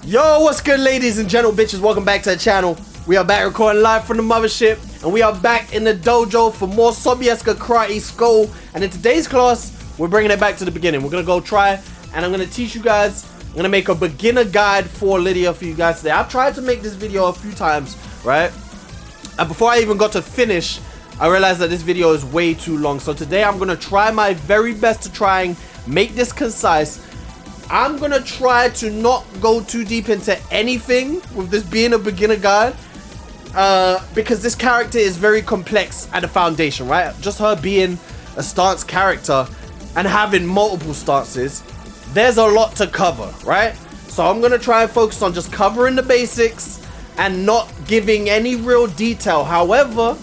Yo, what's good, ladies and gentle bitches? Welcome back to the channel. We are back recording live from the mothership, and we are back in the dojo for more Sobieska Karate School. And in today's class, we're bringing it back to the beginning. We're gonna go try, and I'm gonna teach you guys. I'm gonna make a beginner guide for Lidia for you guys today. I've tried to make this video a few times, right? And before I even got to finish, I realized that this video is way too long. So today I'm gonna try my very best to try and make this concise. I'm gonna try to not go too deep into anything with this being a beginner guide, because this character is very complex at the foundation, right? Just her being a stance character and having multiple stances, there's a lot to cover, right? So I'm gonna try and focus on just covering the basics and not giving any real detail. However,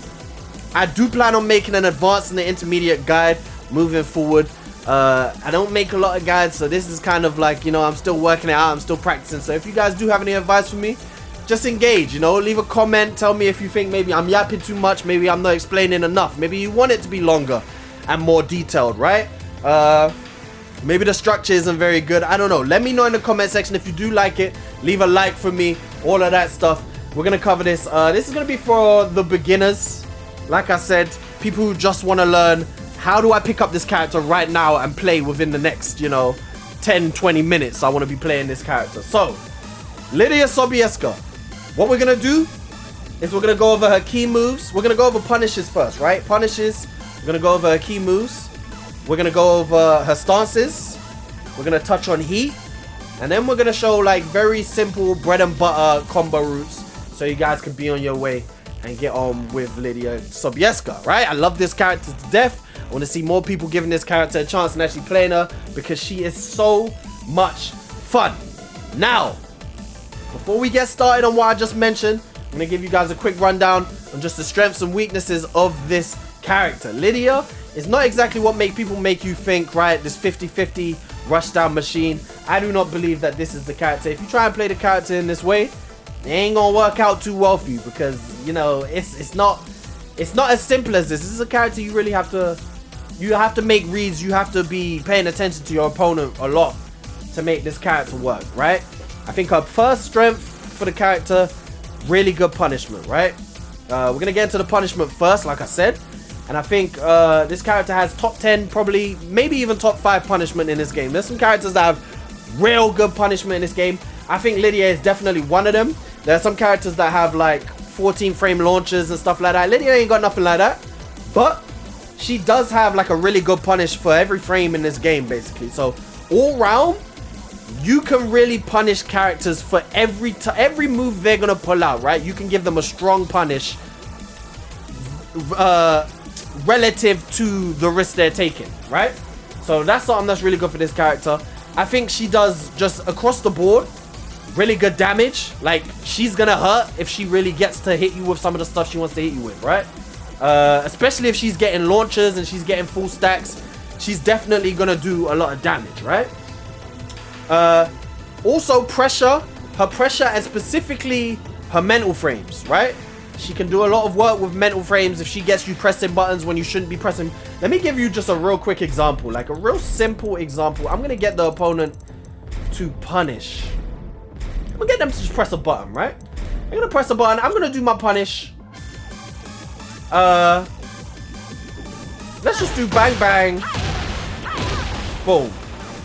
I do plan on making an advanced and an intermediate guide moving forward. I don't make a lot of guides, so this is kind of like, you know, I'm still working it out, I'm still practicing. So if you guys do have any advice for me, just engage, you know, leave a comment, tell me if you think maybe I'm yapping too much, maybe I'm not explaining enough, maybe you want it to be longer and more detailed, right? Maybe the structure isn't very good, I don't know. Let me know in the comment section if you do like it. Leave a like for me, all of that stuff. We're gonna cover this. This is gonna be for the beginners, like I said, people who just want to learn how do I pick up this character right now and play within the next, you know, 10-20 minutes. I want to be playing this character. So Lidia Sobieska, what we're gonna do is we're gonna go over her key moves. We're gonna go over punishes first, right? Punishes, we're gonna go over her key moves, we're gonna go over her stances, we're gonna touch on heat, and then we're gonna show like very simple bread and butter combo routes so you guys can be on your way and get on with Lidia Sobieska, right? I love this character to death. I want to see more people giving this character a chance and actually playing her because she is so much fun. Now, before we get started on what I just mentioned, I'm going to give you guys a quick rundown on just the strengths and weaknesses of this character. Lidia is not exactly what people make you think, right? This 50-50 rushdown machine. I do not believe that this is the character. If you try and play the character in this way, it ain't gonna work out too well for you because, you know, it's not as simple as this. This is a character you really have to make reads. You have to be paying attention to your opponent a lot to make this character work, right? I think her first strength for the character, really good punishment, right? We're gonna get into the punishment first, like I said, and I think this character has top 10, probably maybe even top 5 punishment in this game. There's some characters that have real good punishment in this game. I think Lidia is definitely one of them. There are some characters that have like 14 frame launches and stuff like that. Lidia ain't got nothing like that, but she does have like a really good punish for every frame in this game, basically. So all round, you can really punish characters for every move they're gonna pull out, right? You can give them a strong punish relative to the risk they're taking, right? So that's something that's really good for this character. I think she does just across the board really good damage. Like, she's gonna hurt if she really gets to hit you with some of the stuff she wants to hit you with, right? Especially if she's getting launchers and she's getting full stacks, she's definitely gonna do a lot of damage, right? Also pressure, her pressure, and specifically her mental frames, right? She can do a lot of work with mental frames if she gets you pressing buttons when you shouldn't be pressing. Let me give you just a real quick example, like a real simple example. I'm gonna get the opponent to punish. I'm gonna get them to just press a button, right? I'm gonna press a button, I'm gonna do my punish. Let's just do bang bang, boom.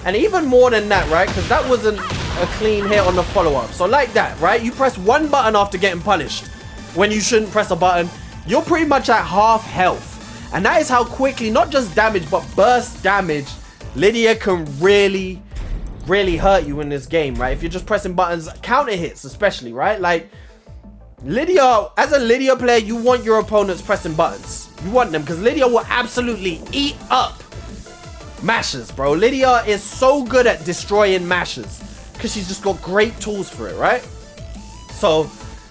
And even more than that, right? Because that wasn't a clean hit on the follow-up. So like that, right? You press one button after getting punished when you shouldn't press a button, you're pretty much at half health. And that is how quickly, not just damage, but burst damage, Lidia can really hurt you in this game, right? If you're just pressing buttons, counter hits especially, right? Like, Lidia, as a Lidia player, you want your opponents pressing buttons. You want them, because Lidia will absolutely eat up mashes, bro. Lidia is so good at destroying mashes because she's just got great tools for it, right? So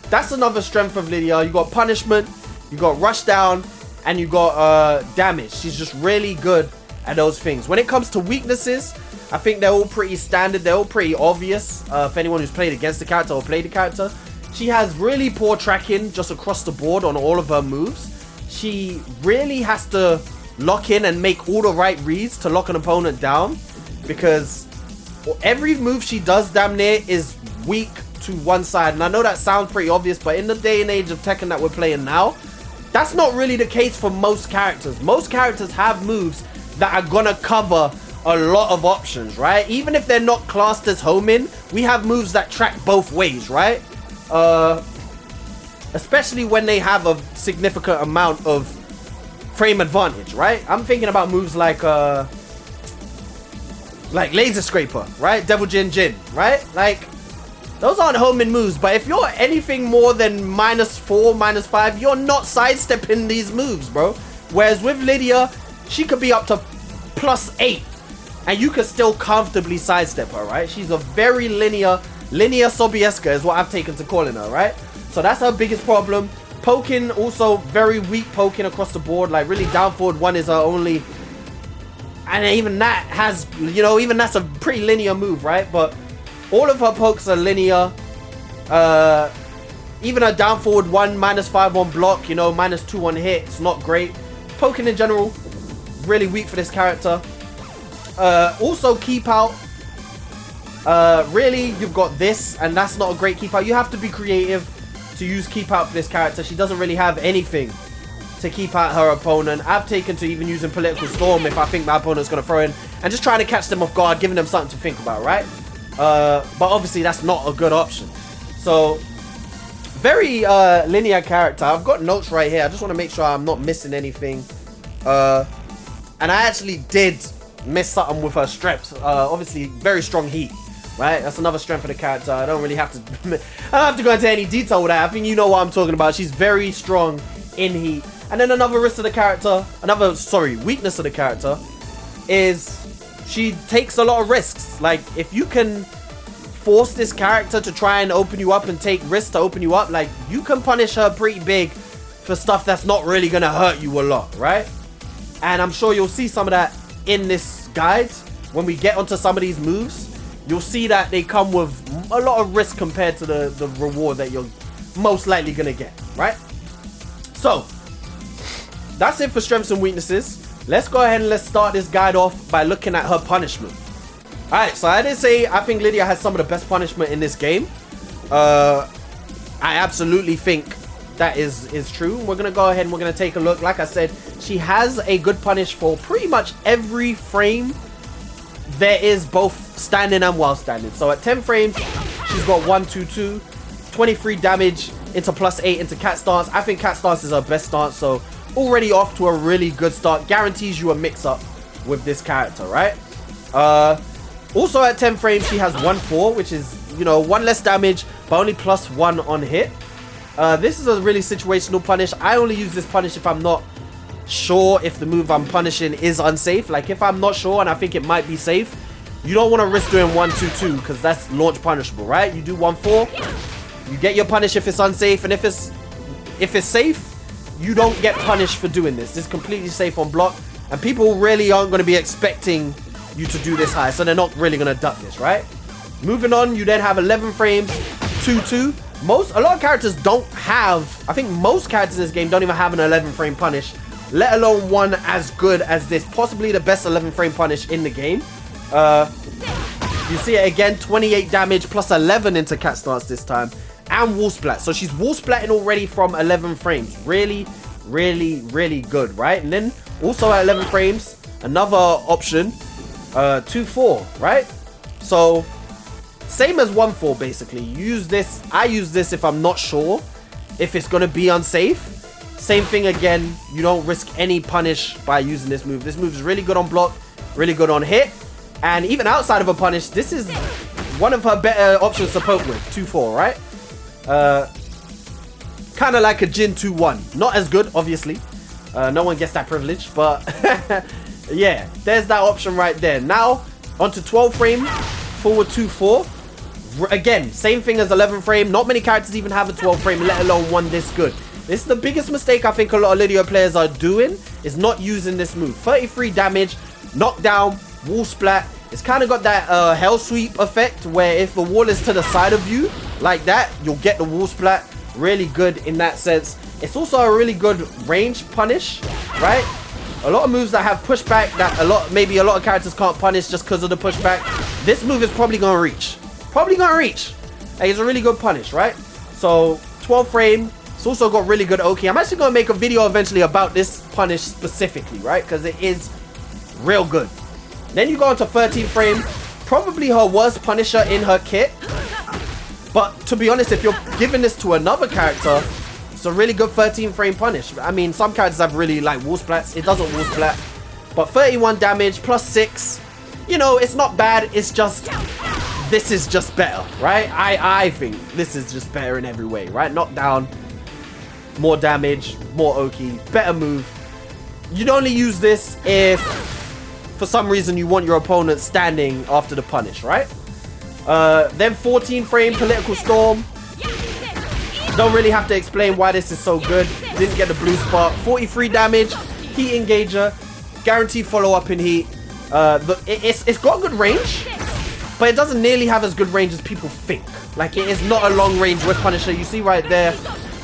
that's another strength of Lidia. You got punishment, you got rush down, and you got damage. She's just really good at those things. When it comes to weaknesses, I think they're all pretty standard. They're all pretty obvious for anyone who's played against the character or played the character. She has really poor tracking just across the board on all of her moves. She really has to lock in and make all the right reads to lock an opponent down, because every move she does damn near is weak to one side. And I know that sounds pretty obvious, but in the day and age of Tekken that we're playing now, that's not really the case for most characters. Most characters have moves that are gonna cover a lot of options, right? Even if they're not classed as homing, we have moves that track both ways, right? Especially when they have a significant amount of frame advantage, right? I'm thinking about moves like Laser Scraper, right? Devil Jin Jin, right? Like, those aren't homing moves, but if you're anything more than -4, -5, you're not sidestepping these moves, bro. Whereas with Lidia, she could be up to +8, and you could still comfortably sidestep her, right? She's a very Lidia Sobieska is what I've taken to calling her, right? So that's her biggest problem. Poking, also very weak poking across the board. Like, really, down forward 1 is her only... And even that has, you know, even that's a pretty linear move, right? But all of her pokes are linear. Even her down forward 1, -5 on block, you know, -2 on hit. It's not great. Poking in general, really weak for this character. Also, keep out. Really, you've got this, and that's not a great keep out. You have to be creative to use keep out for this character. She doesn't really have anything to keep out her opponent. I've taken to even using Political Storm if I think my opponent's going to throw in, and just trying to catch them off guard, giving them something to think about, right? But obviously that's not a good option. So very linear character. I've got notes right here. I just want to make sure I'm not missing anything. And I actually did miss something with her strengths. Obviously very strong heat, right? That's another strength of the character. I don't really have to I don't have to go into any detail with that. I think you know what I'm talking about. She's very strong in heat. And then another risk of the character, weakness of the character is she takes a lot of risks. Like, if you can force this character to try and open you up and take risks to open you up, like, you can punish her pretty big for stuff that's not really gonna hurt you a lot, right? And I'm sure you'll see some of that in this guide. When we get onto some of these moves, you'll see that they come with a lot of risk compared to the reward that you're most likely gonna get, right? So that's it for strengths and weaknesses. Let's go ahead and let's start this guide off by looking at her punishment. Alright, so I did say I think Lidia has some of the best punishment in this game. I absolutely think that is true. We're going to go ahead and we're going to take a look. Like I said, she has a good punish for pretty much every frame there is, both standing and while standing. So at 10 frames, she's got 1, 2, 2, 23 damage into +8 into cat stance. I think cat stance is her best stance, so already off to a really good start. Guarantees you a mix-up with this character, right? Also at 10 frames, she has 1-4, which is, you know, 1 less damage, but only +1 on hit. This is a really situational punish. I only use this punish if I'm not sure if the move I'm punishing is unsafe. Like, if I'm not sure and I think it might be safe, you don't want to risk doing 1, 2, 2, because that's launch punishable, right? You do 1-4, you get your punish if it's unsafe, and if it's safe, you don't get punished for doing this. This is completely safe on block, and people really aren't going to be expecting you to do this high, so they're not really going to duck this, right? Moving on, you then have 11 frames, 2-2. A lot of characters don't have, I think most characters in this game don't even have an 11 frame punish, let alone one as good as this. Possibly the best 11 frame punish in the game. You see it again, 28 damage plus 11 into cat stance this time, and wall splat. So she's wall splatting already from 11 frames. Really, really, really good, right? And then also at 11 frames, another option, 2-4, right? So same as 1-4 basically. You use this. I use this if I'm not sure if it's going to be unsafe. Same thing again. You don't risk any punish by using this move. This move is really good on block, really good on hit. And even outside of a punish, this is one of her better options to poke with. 2-4, right? Kind of like a Jin 2-1. Not as good, obviously. No one gets that privilege, but yeah, there's that option right there. Now, onto 12 frame, forward 2-4. Again, same thing as 11 frame. Not many characters even have a 12 frame, let alone one this good. This is the biggest mistake I think a lot of Lidia players are doing, is not using this move. 33 damage, knockdown, wall splat. It's kind of got that hell sweep effect, where if the wall is to the side of you, like that, you'll get the wall splat. Really good in that sense. It's also a really good range punish, right? A lot of moves that have pushback that maybe a lot of characters can't punish just because of the pushback. this move is probably gonna reach. Probably gonna reach. Hey, it's a really good punish, right? So 12 frame. It's also got really good Oki. I'm actually gonna make a video eventually about this punish specifically, right? Because it is real good. Then you go into 13 frame. Probably her worst punisher in her kit. But to be honest, if you're giving this to another character, it's a really good 13 frame punish. I mean, some characters have really like wall splats. It doesn't wall splat. But 31 damage plus 6. You know, it's not bad. It's just, this is just better, right? I think this is just better in every way, right? Knockdown, more damage, more Oki, better move. You'd only use this if, for some reason, you want your opponent standing after the punish, right? Then 14 frame Political Storm. Don't really have to explain why this is so good. Didn't get the blue spot. 43 damage, Heat Engager, guaranteed follow-up in Heat. It's got good range, but it doesn't nearly have as good range as people think. Like, it is not a long range with Punisher. You see right there,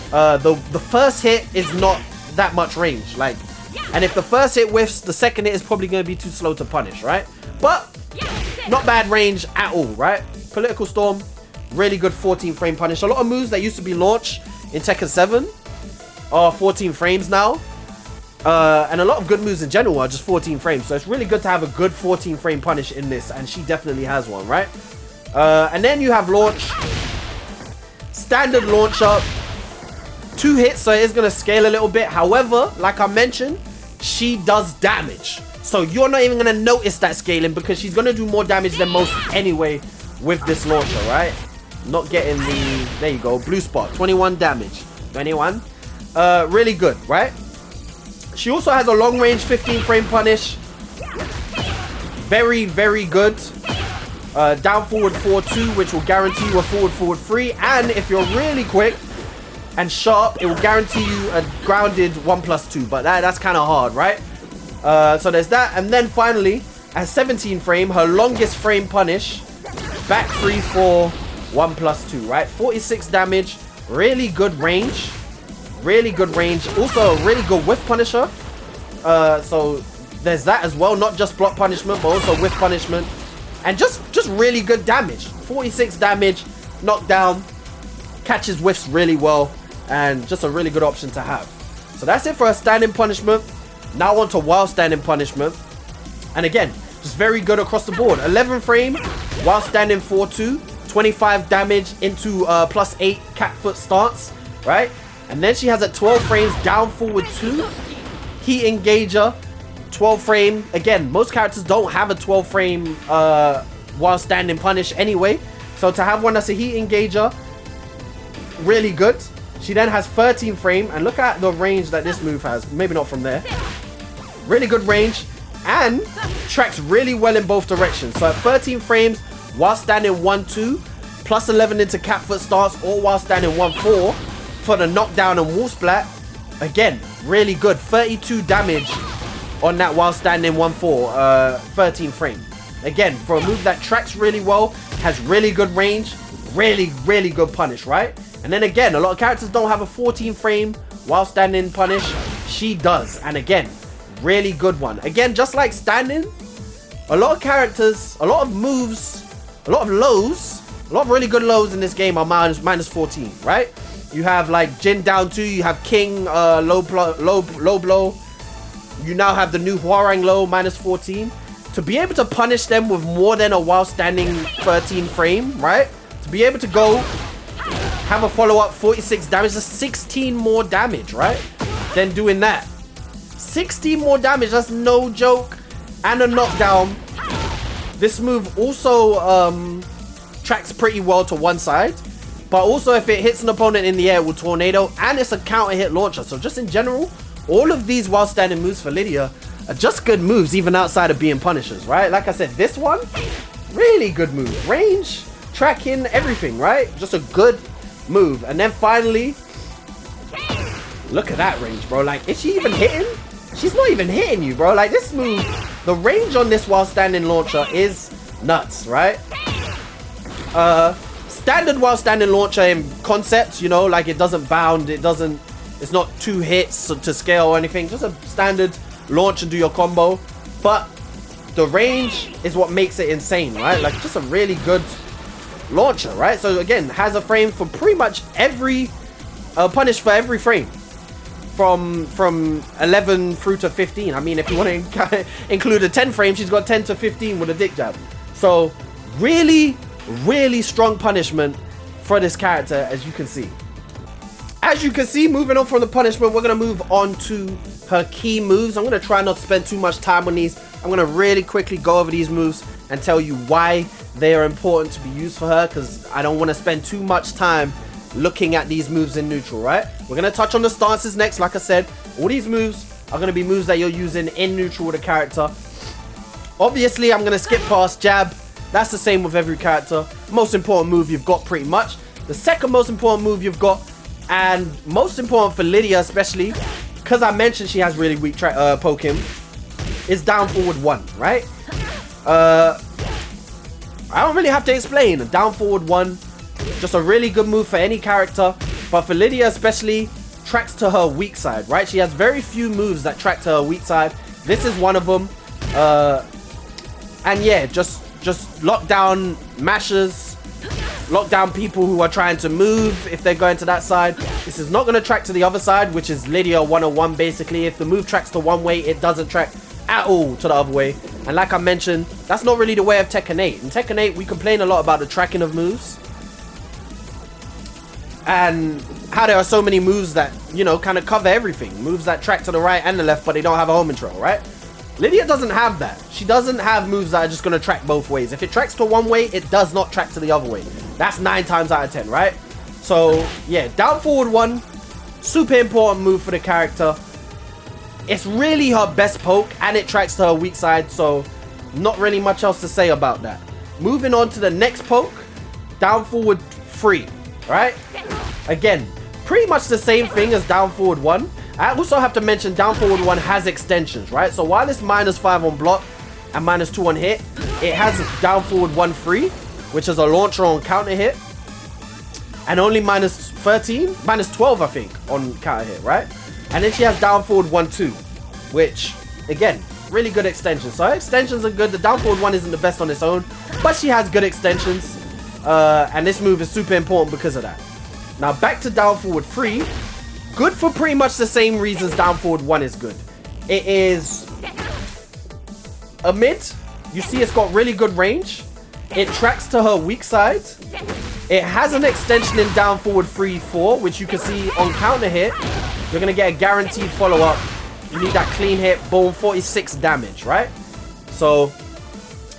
the first hit is not that much range. Like, and if the first hit whiffs, the second hit is probably going to be too slow to punish, right? But not bad range at all, right? Political Storm, really good 14 frame punish. A lot of moves that used to be launched in Tekken 7 are 14 frames now. And a lot of good moves in general are just 14 frames. So it's really good to have a good 14 frame punish in this. And she definitely has one, right? And then you have launch. Standard launcher. 2 hits, so it is going to scale a little bit. However, like I mentioned, she does damage. So you're not even going to notice that scaling because she's going to do more damage than most anyway with this launcher, right? Not getting the... There you go. Blue spot. 21 damage. 21. Really good, right? She also has a long range 15 frame punish. Very, very good. Down forward 4-2, which will guarantee you a forward 3. And if you're really quick and sharp, it will guarantee you a grounded 1+2. But that's kind of hard, right? So there's that. And then finally, at 17 frame, her longest frame punish. Back 3 for 1+2, right? 46 damage. Really good range. Really good range. Also a really good whiff punisher. So there's that as well. Not just block punishment, but also whiff punishment. And just really good damage. 46 damage. Knockdown. Catches whiffs really well. And just a really good option to have. So that's it for a standing punishment. Now on to while standing punishment. And again, just very good across the board. 11 frame. While standing 4-2. 25 damage into +8 cat foot stance. Right? And then she has at 12 frames down forward 2. Heat Engager. 12 frame. Again, most characters don't have a 12 frame while standing punish anyway. So to have one that's a Heat Engager, really good. She then has 13 frame. And look at the range that this move has. Maybe not from there. Really good range. And tracks really well in both directions. So at 13 frames, while standing 1-2, +11 into cat foot stance, or while standing 1-4 for the knockdown and wall splat. Again, really good. 32 damage on that while standing 1-4, 13 frame. Again, for a move that tracks really well, has really good range, really, really good punish, right? And then again, a lot of characters don't have a 14 frame while standing punish. She does. And again, really good one. Again, just like standing, a lot of characters, a lot of moves, a lot of lows, a lot of really good lows in this game are -14, right? You have like Jin down 2, you have King low blow. You now have the new Hwoarang low -14. To be able to punish them with more than a while standing 13 frame, right? To be able to go have a follow-up 46 damage, that's 16 more damage, right? Then doing that. 16 more damage, that's no joke. And a knockdown. This move also tracks pretty well to one side. But also if it hits an opponent in the air, it will tornado. And it's a counter hit launcher. So just in general, all of these while standing moves for Lidia are just good moves, even outside of being punishers, right? Like I said, this one, really good move. Range, tracking, everything, right? Just a good move. And then finally, look at that range, bro. Like, is she even hitting? She's not even hitting you, bro. Like, this move, the range on this while standing launcher is nuts, right? Standard while standing launcher in concept, you know, like it doesn't bound, it's not 2 hits to scale or anything. Just a standard launch and do your combo. But the range is what makes it insane, right? Like, just a really good launcher, right? So again, has a frame for pretty much every punish for every frame from 11 through to 15. I mean, if you want to include a 10 frame, she's got 10 to 15 with a dick jab. So really strong punishment for this character, as you can see. As you can see, moving on from the punishment, we're going to move on to her key moves. I'm going to try not to spend too much time on these. I'm going to really quickly go over these moves and tell you why they are important to be used for her, because I don't want to spend too much time looking at these moves in neutral, right? We're going to touch on the stances next. Like I said, all these moves are going to be moves that you're using in neutral with a character. Obviously, I'm going to skip past jab. That's the same with every character. Most important move you've got pretty much. The second most important move you've got, and most important for Lidia especially, because I mentioned she has really weak poking, is down forward 1, right? I don't really have to explain. Down forward 1, just a really good move for any character, but for Lidia especially, tracks to her weak side, right? She has very few moves that track to her weak side. This is one of them. And yeah, just lock down mashers, lock down people who are trying to move if they're going to that side. This is not going to track to the other side, which is Lidia 101 basically. If the move tracks to one way, it doesn't track at all to the other way. And like I mentioned, that's not really the way of Tekken 8. In Tekken 8, we complain a lot about the tracking of moves and how there are so many moves that, you know, kind of cover everything. Moves that track to the right and the left, but they don't have a home control, right? Lidia doesn't have that. She doesn't have moves that are just going to track both ways. If it tracks to one way, it does not track to the other way. That's 9 times out of 10, right? So, yeah, down forward 1, super important move for the character. It's really her best poke, and it tracks to her weak side, so not really much else to say about that. Moving on to the next poke, down forward 3, right? Again, pretty much the same thing as down forward 1. I also have to mention down forward 1 has extensions, right? So while it's -5 on block and -2 on hit, it has down forward 1 free, which is a launcher on counter hit, and only -13, -12 I think on counter hit, right? And then she has down forward 1-2, which again, really good extensions. So her extensions are good. The down forward 1 isn't the best on its own, but she has good extensions, and this move is super important because of that. Now back to down forward 3. Good for pretty much the same reasons down forward 1 is good. It is a mid. You see it's got really good range. It tracks to her weak side. It has an extension in down forward 3-4, which you can see on counter hit. You're going to get a guaranteed follow-up. You need that clean hit. Boom, 46 damage, right? So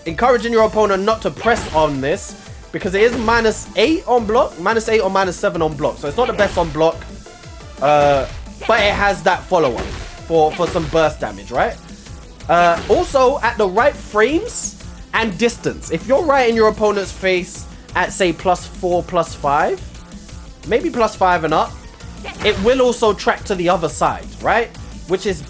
encouraging your opponent not to press on this, because it is -8 on block. -8 or -7 on block. So it's not the best on block. But it has that follow-up for some burst damage, right? Also, at the right frames and distance, if you're right in your opponent's face at, say, +4, +5, maybe +5 and up, it will also track to the other side, right? Which is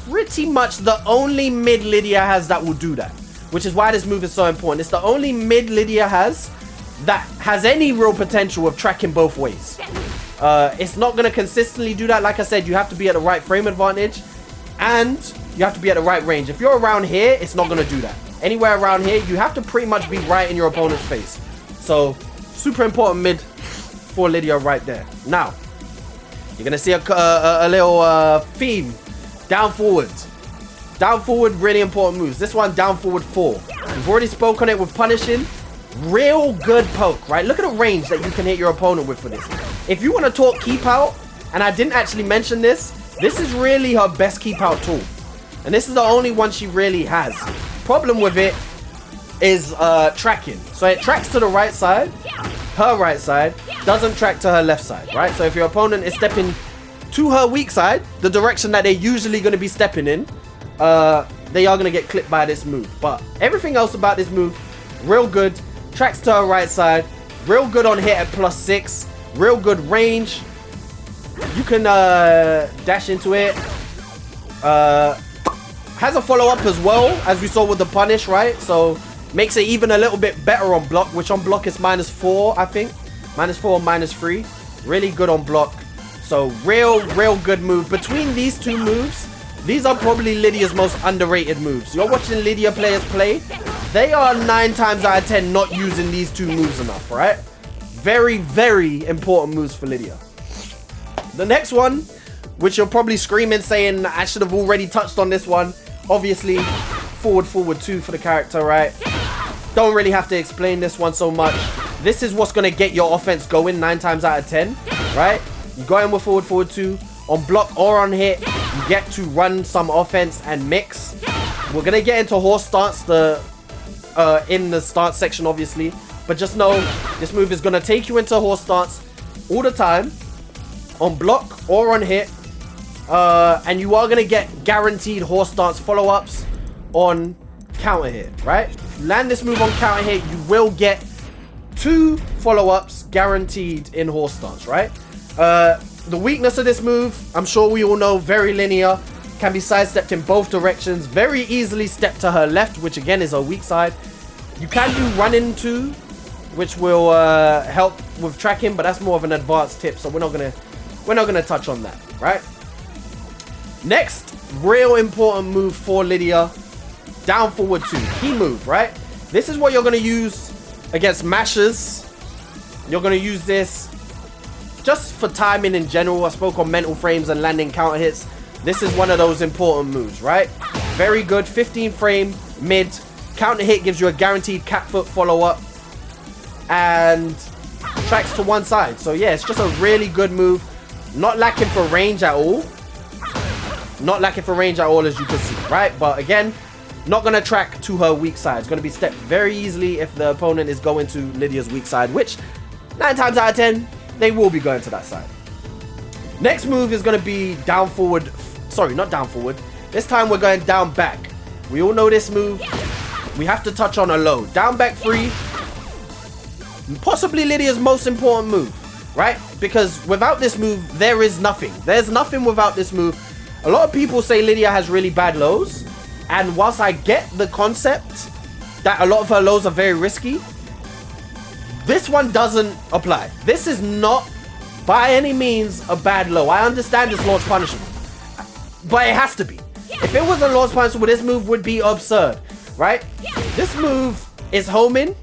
pretty much the only mid Lidia has that will do that, which is why this move is so important. It's the only mid Lidia has that has any real potential of tracking both ways. It's not going to consistently do that. Like I said, you have to be at the right frame advantage, and you have to be at the right range. If you're around here, it's not going to do that. Anywhere around here, you have to pretty much be right in your opponent's face. So, super important mid for Lidia right there. Now, you're going to see a little theme. Down forward. Down forward, really important moves. This one, down forward 4. We've already spoke on it with punishing. Real good poke, right? Look at the range that you can hit your opponent with for this. If you want to talk keep out, and I didn't actually mention this, this is really her best keep out tool. And this is the only one she really has. Problem with it is tracking. So it tracks to the right side, her right side, doesn't track to her left side, right? So if your opponent is stepping to her weak side, the direction that they're usually going to be stepping in, they are going to get clipped by this move. But everything else about this move, real good. Tracks to her right side, real good on hit at +6, real good range. You can dash into it. Has a follow-up as well, as we saw with the punish, right? So makes it even a little bit better on block, which on block is -4, I think. -4 or -3. Really good on block. So real good move. Between these two moves, These are probably Lydia's most underrated moves. You're watching Lidia players play. They are 9 times out of 10 not using these 2 moves enough, right? Very, very important moves for Lidia. The next one, which you're probably screaming saying, I should have already touched on this one. Obviously, forward 2 for the character, right? Don't really have to explain this one so much. This is what's going to get your offense going 9 times out of 10, right? You go in with forward 2. On block or on hit, you get to run some offense and mix. We're going to get into horse stance in the stance section, obviously. But just know, this move is going to take you into horse stance all the time. On block or on hit. And you are going to get guaranteed horse stance follow-ups on counter hit, right? If you land this move on counter hit, you will get 2 follow-ups guaranteed in horse stance, right? The weakness of this move, I'm sure we all know, very linear. Can be sidestepped in both directions. Very easily step to her left, which again is her weak side. You can do run into, which will help with tracking, but that's more of an advanced tip, so we're not gonna touch on that, right? Next, real important move for Lidia, down forward 2. Key move, right? This is what you're gonna use against mashers. You're gonna use this just for timing in general. I spoke on mental frames and landing counter hits. This is one of those important moves, right? Very good. 15 frame mid. Counter hit gives you a guaranteed cat foot follow-up. And tracks to one side. So yeah, it's just a really good move. Not lacking for range at all. Not lacking for range at all, as you can see, right? But again, not going to track to her weak side. It's going to be stepped very easily if the opponent is going to Lidia's weak side, which 9 times out of 10, they will be going to that side. Next move is going to be down forward. Sorry, not down forward. This time we're going down back. We all know this move. We have to touch on a low. Down back 3. Possibly Lidia's most important move, right? Because without this move, there is nothing. There's nothing without this move. A lot of people say Lidia has really bad lows. And whilst I get the concept that a lot of her lows are very risky, this one doesn't apply. This is not by any means a bad low. I understand it's launch punishable, but it has to be. If it was a launch punishable, this move would be absurd, right? This move is home in,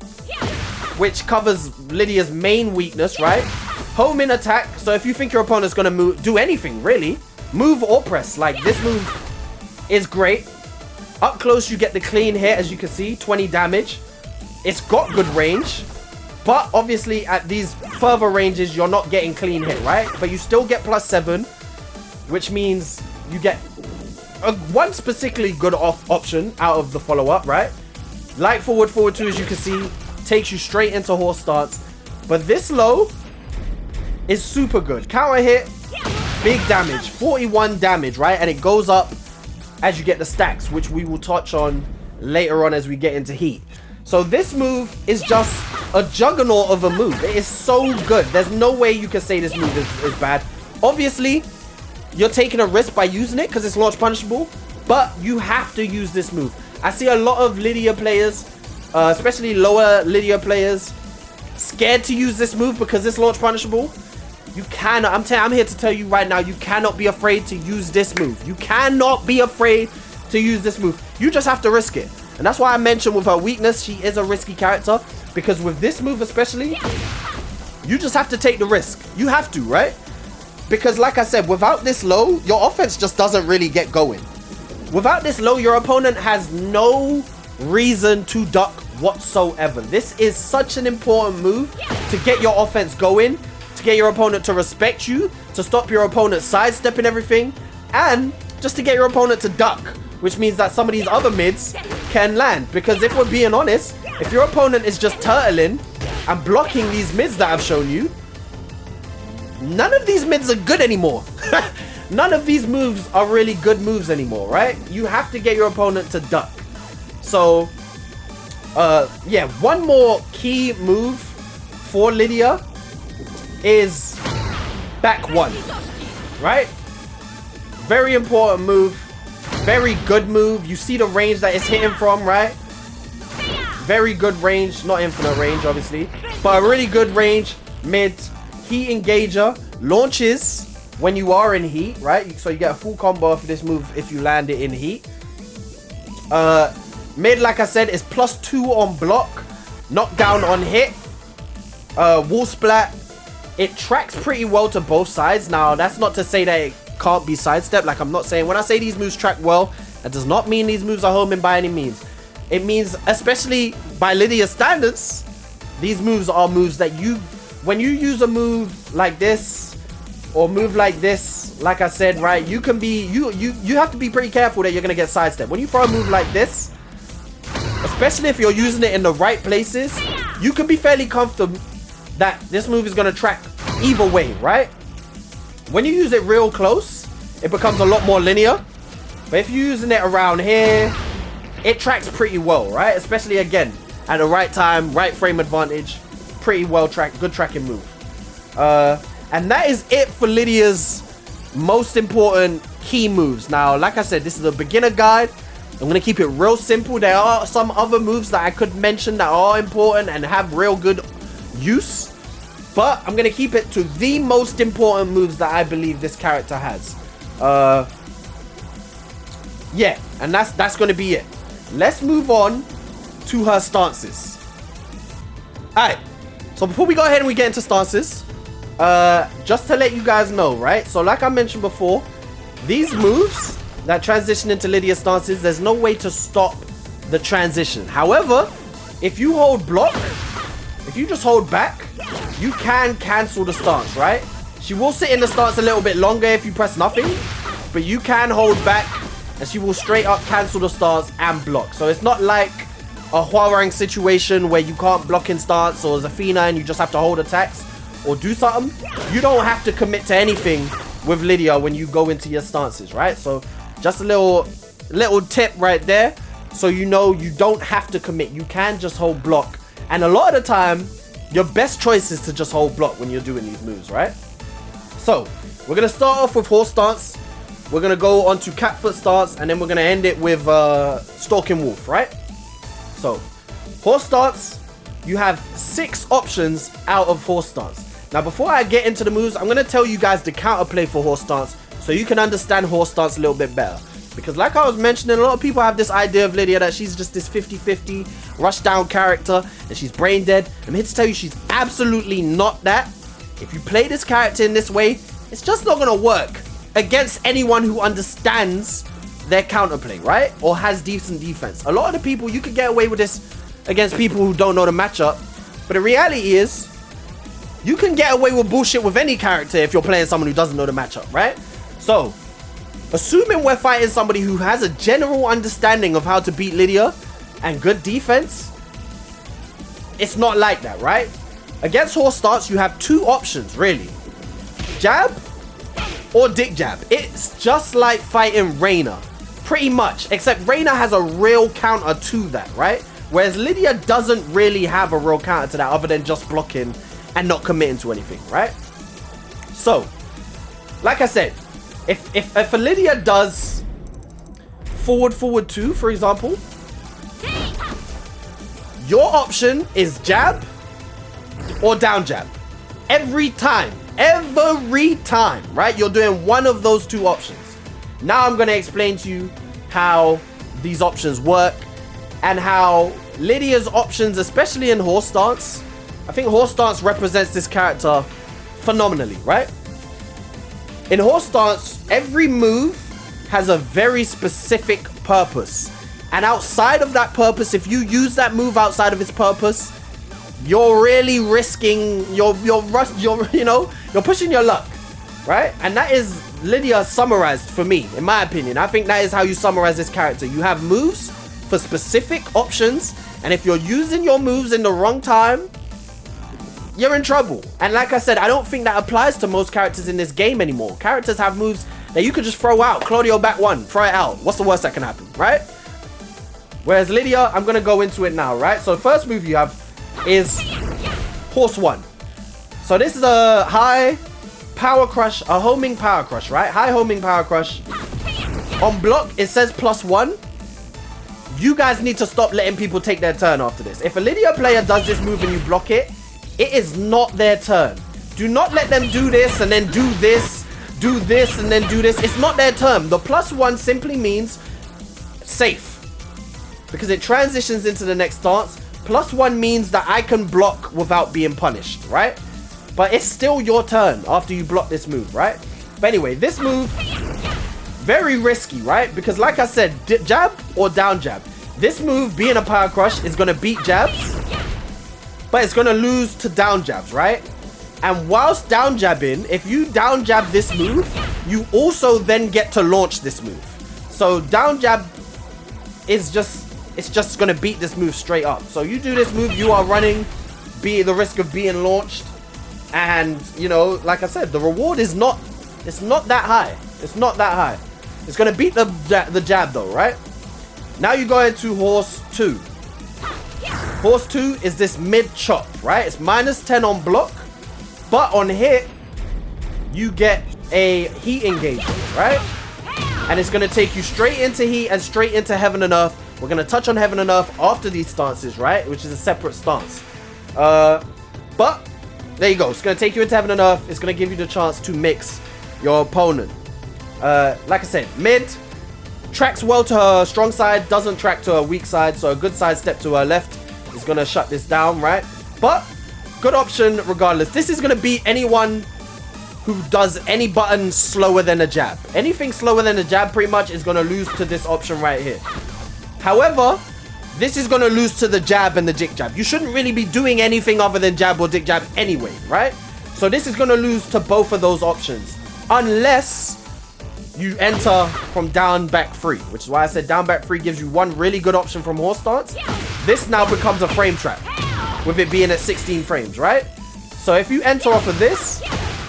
which covers Lidia's main weakness, right? Home in attack. So if you think your opponent's going to do anything, really, move or press, like this move is great. Up close, you get the clean hit, as you can see, 20 damage. It's got good range. But obviously at these further ranges, you're not getting clean hit, right? But you still get +7, which means you get one particularly good option out of the follow-up, right? Light forward 2, as you can see, takes you straight into horse stance. But this low is super good. Counter hit, big damage, 41 damage, right? And it goes up as you get the stacks, which we will touch on later on as we get into heat. So this move is just a juggernaut of a move. It is so good. There's no way you can say this move is bad. Obviously, you're taking a risk by using it because it's launch punishable, but you have to use this move. I see a lot of Lidia players, especially lower Lidia players, scared to use this move because it's launch punishable. You cannot, I'm here to tell you right now, you cannot be afraid to use this move. You cannot be afraid to use this move. You just have to risk it. And that's why I mentioned with her weakness, she is a risky character. Because with this move especially, you just have to take the risk. You have to, right? Because like I said, without this low, your offense just doesn't really get going. Without this low, your opponent has no reason to duck whatsoever. This is such an important move to get your offense going, to get your opponent to respect you, to stop your opponent sidestepping everything, and just to get your opponent to duck, which means that some of these other mids can land. Because if we're being honest, if your opponent is just turtling and blocking these mids that I've shown you, none of these mids are good anymore. None of these moves are really good moves anymore, right? You have to get your opponent to duck. So, yeah, one more key move for Lidia is back 1, right? Very important move. Very good move. You see the range that it's hitting from, right? Very good range. Not infinite range, obviously. But a really good range. Mid. Heat engager. Launches. when you are in heat, right? So you get a full combo for this move if you land it in heat. Mid, like I said, is +2 on block, knockdown on hit, wall splat. It tracks pretty well to both sides. Now, that's not to say that it can't be sidestepped. Like, I'm not saying, when I say these moves track well, that does not mean these moves are homing by any means. It means, especially by Lidia standards, these moves are moves that when you use a move like this, or move like this, like I said, right, you can be, you have to be pretty careful that you're going to get sidestepped. When you throw a move like this, especially if you're using it in the right places, you can be fairly comfortable that this move is going to track either way, right? When you use it real close, it becomes a lot more linear. But if you're using it around here, it tracks pretty well, right? Especially, again, at the right time, right frame advantage. Pretty well tracked, good tracking move. And that is it for Lidia's most important key moves. Now, like I said, this is a beginner guide. I'm going to keep it real simple. There are some other moves that I could mention that are important and have real good use, but I'm going to keep it to the most important moves that I believe this character has. Yeah, and that's going to be it. Let's move on to her stances. Alright, so before we go ahead and we get into stances, just to let you guys know, right? So like I mentioned before, these moves that transition into Lidia stances, there's no way to stop the transition. However, if you hold block, if you just hold back, you can cancel the stance, right? She will sit in the stance a little bit longer if you press nothing, but you can hold back and she will straight up cancel the stance and block. So it's not like a Hwoarang situation where you can't block in stance, or Zafina and you just have to hold attacks or do something. You don't have to commit to anything with Lidia when you go into your stances, right? So just a little tip right there, so you know you don't have to commit. You can just hold block. And a lot of the time, your best choice is to just hold block when you're doing these moves, right? So, we're going to start off with horse stance. We're going to go on to cat foot stance, and then we're going to end it with stalking wolf, right? So, horse stance, you have 6 options out of horse stance. Now, before I get into the moves, I'm going to tell you guys the counterplay for horse stance, so you can understand horse stance a little bit better. Because like I was mentioning, a lot of people have this idea of Lidia that she's just this 50-50 rush down character and she's brain dead. I'm here to tell you she's absolutely not that. If you play this character in this way, it's just not going to work against anyone who understands their counterplay, right? Or has decent defense. A lot of the people, you could get away with this against people who don't know the matchup. But the reality is, you can get away with bullshit with any character if you're playing someone who doesn't know the matchup, right? So, assuming we're fighting somebody who has a general understanding of how to beat Lidia and good defense, it's not like that, right? Against horse stance, you have 2 options, really. Jab or dick jab. It's just like fighting Reina, pretty much. Except Reina has a real counter to that, right? Whereas Lidia doesn't really have a real counter to that other than just blocking and not committing to anything, right? So, like I said, if a Lidia does forward 2, for example, your option is jab or down jab. Every time, right? You're doing one of those 2 options. Now I'm going to explain to you how these options work and how Lidia's options, especially in horse stance, I think horse stance represents this character phenomenally, right? In horse stance, every move has a very specific purpose. And outside of that purpose, if you use that move outside of its purpose, you're really risking, you're pushing your luck, right? And that is Lidia summarized for me, in my opinion. I think that is how you summarize this character. You have moves for specific options, and if you're using your moves in the wrong time, you're in trouble. And like I said, I don't think that applies to most characters in this game anymore. Characters have moves that you could just throw out. Claudio back 1, throw it out. What's the worst that can happen, right? Whereas Lidia, I'm going to go into it now, right? So first move you have is horse 1. So this is a high power crush, a homing power crush, right? High homing power crush. On block, it says +1. You guys need to stop letting people take their turn after this. If a Lidia player does this move and you block it, it is not their turn. Do not let them do this and then do this do this and then do this. It's not their turn. The +1 simply means safe, because it transitions into the next stance. +1 means that I can block without being punished, right? But it's still your turn after you block this move, right? But anyway, this move, very risky, right? Because like I said, jab or down jab. This move, being a power crush, is going to beat jabs, but it's going to lose to down jabs, right? And whilst down jabbing, if you down jab this move, you also then get to launch this move. So down jab is just going to beat this move straight up. So you do this move, you are running, be the risk of being launched. And, you know, like I said, the reward is not, it's not that high. It's not that high. It's going to beat the jab though, right? Now you go into horse 2. Horse 2 is this mid chop, right? It's -10 on block, but on hit, you get a heat engagement, right? And it's going to take you straight into heat and straight into heaven and earth. We're going to touch on heaven and earth after these stances, right? Which is a separate stance. But there you go. It's going to take you into heaven and earth. It's going to give you the chance to mix your opponent. Like I said, mid tracks well to her strong side, doesn't track to her weak side. So a good side step to her left is going to shut this down, right? But good option regardless. This is going to beat anyone who does any button slower than a jab. Anything slower than a jab pretty much is going to lose to this option right here. However, this is going to lose to the jab and the dick jab. You shouldn't really be doing anything other than jab or dick jab anyway, right? So this is going to lose to both of those options. Unless you enter from down back 3, which is why I said down back 3 gives you one really good option from horse stance. This now becomes a frame trap with it being at 16 frames, right? So if you enter off of this,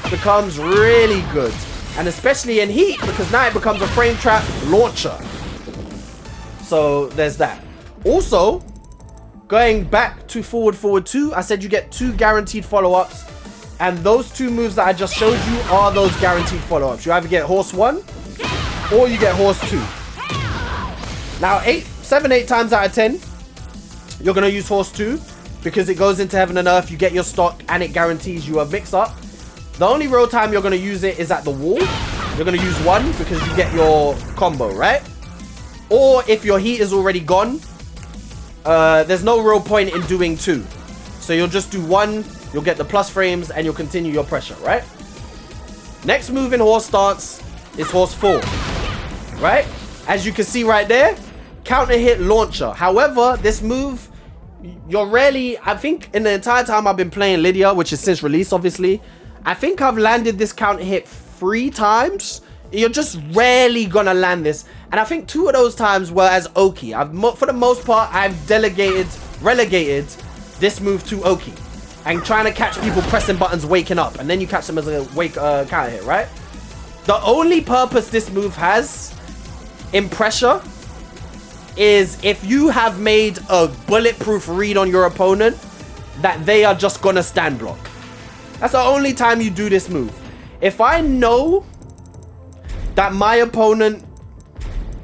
it becomes really good. And especially in heat, because now it becomes a frame trap launcher. So there's that. Also, going back to forward 2, I said you get 2 guaranteed follow-ups. And those 2 moves that I just showed you are those guaranteed follow-ups. You either get horse 1 or you get horse 2. Now, 7, 8 times out of 10, you're going to use horse 2 because it goes into heaven and earth. You get your stock and it guarantees you a mix-up. The only real time you're going to use it is at the wall. You're going to use 1 because you get your combo, right? Or if your heat is already gone, there's no real point in doing 2. So you'll just do 1. You'll get the plus frames and you'll continue your pressure, right? Next move in horse stance is horse 4, right? As you can see right there, counter hit launcher. However, this move, you're rarely, I think in the entire time I've been playing Lidia, which is since release, obviously, I think I've landed this counter hit 3 times. You're just rarely gonna land this. And I think 2 of those times were as Oki. For the most part, I've relegated this move to Oki. And trying to catch people pressing buttons, waking up. And then you catch them as a counter hit, right? The only purpose this move has in pressure is if you have made a bulletproof read on your opponent that they are just gonna stand block. That's the only time you do this move. If I know that my opponent,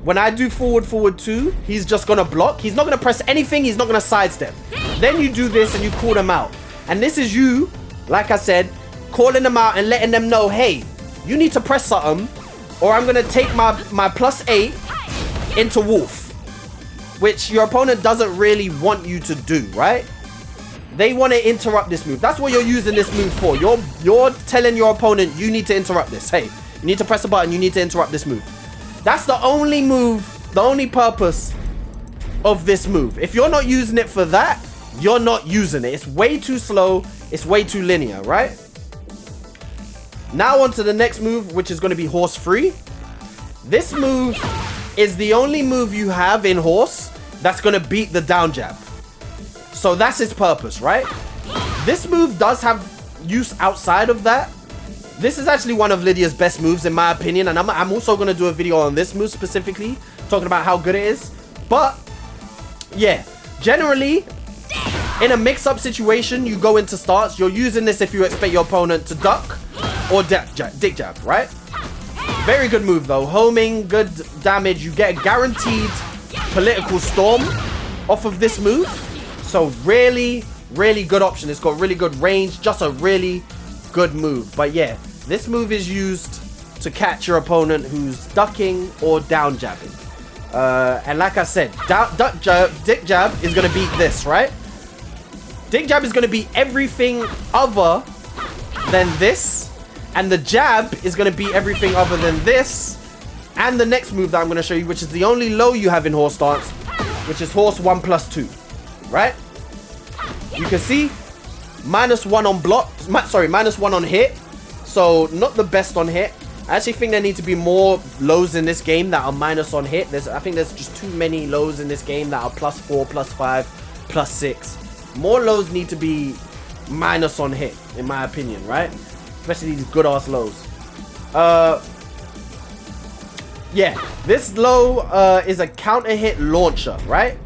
when I do forward 2, he's just gonna block. He's not gonna press anything. He's not gonna sidestep. Then you do this and you call them out. And this is you, like I said, calling them out and letting them know, hey, you need to press something or I'm gonna take my +8 into wolf, which your opponent doesn't really want you to do, right? They want to interrupt this move. That's what you're using this move for. You're telling your opponent you need to interrupt this. Hey, you need to press a button. You need to interrupt this move. That's the only move, the only purpose of this move. If you're not using it for that, you're not using it. It's way too slow. It's way too linear, right? Now on to the next move, which is going to be horse 3. This move is the only move you have in horse that's going to beat the down jab. So that's its purpose, right? This move does have use outside of that. This is actually one of Lidia's best moves in my opinion. And I'm also going to do a video on this move specifically, talking about how good it is. But yeah, generally, in a mix-up situation, you go into starts. You're using this if you expect your opponent to duck or dick jab, right? Very good move though. Homing, good damage. You get a guaranteed political storm off of this move. So really, really good option. It's got really good range. Just a really good move. But yeah, this move is used to catch your opponent who's ducking or down jabbing. And like I said, dick jab is going to beat this, right? Dick jab is going to beat everything other than this. And the jab is going to beat everything other than this. And the next move that I'm going to show you, which is the only low you have in horse stance, which is horse 1+2, right? You can see -1 on block, sorry, -1 on hit. So not the best on hit. I actually think there need to be more lows in this game that are minus on hit. I think there's just too many lows in this game that are +4, +5, +6. More lows need to be minus on hit, in my opinion, right? Especially these good ass lows. Yeah, this low is a counter hit launcher, right?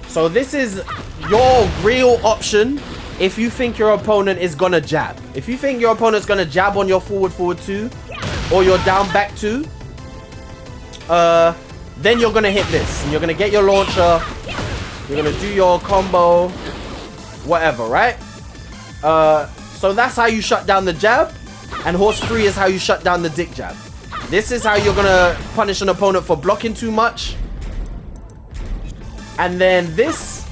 So this is your real option if you think your opponent is gonna jab. If you think your opponent's gonna jab on your forward 2 or your down back 2, then you're gonna hit this and you're gonna get your launcher. You're gonna do your combo, whatever, right? So that's how you shut down the jab, and horse 3 is how you shut down the dick jab. This is how you're gonna punish an opponent for blocking too much. And then this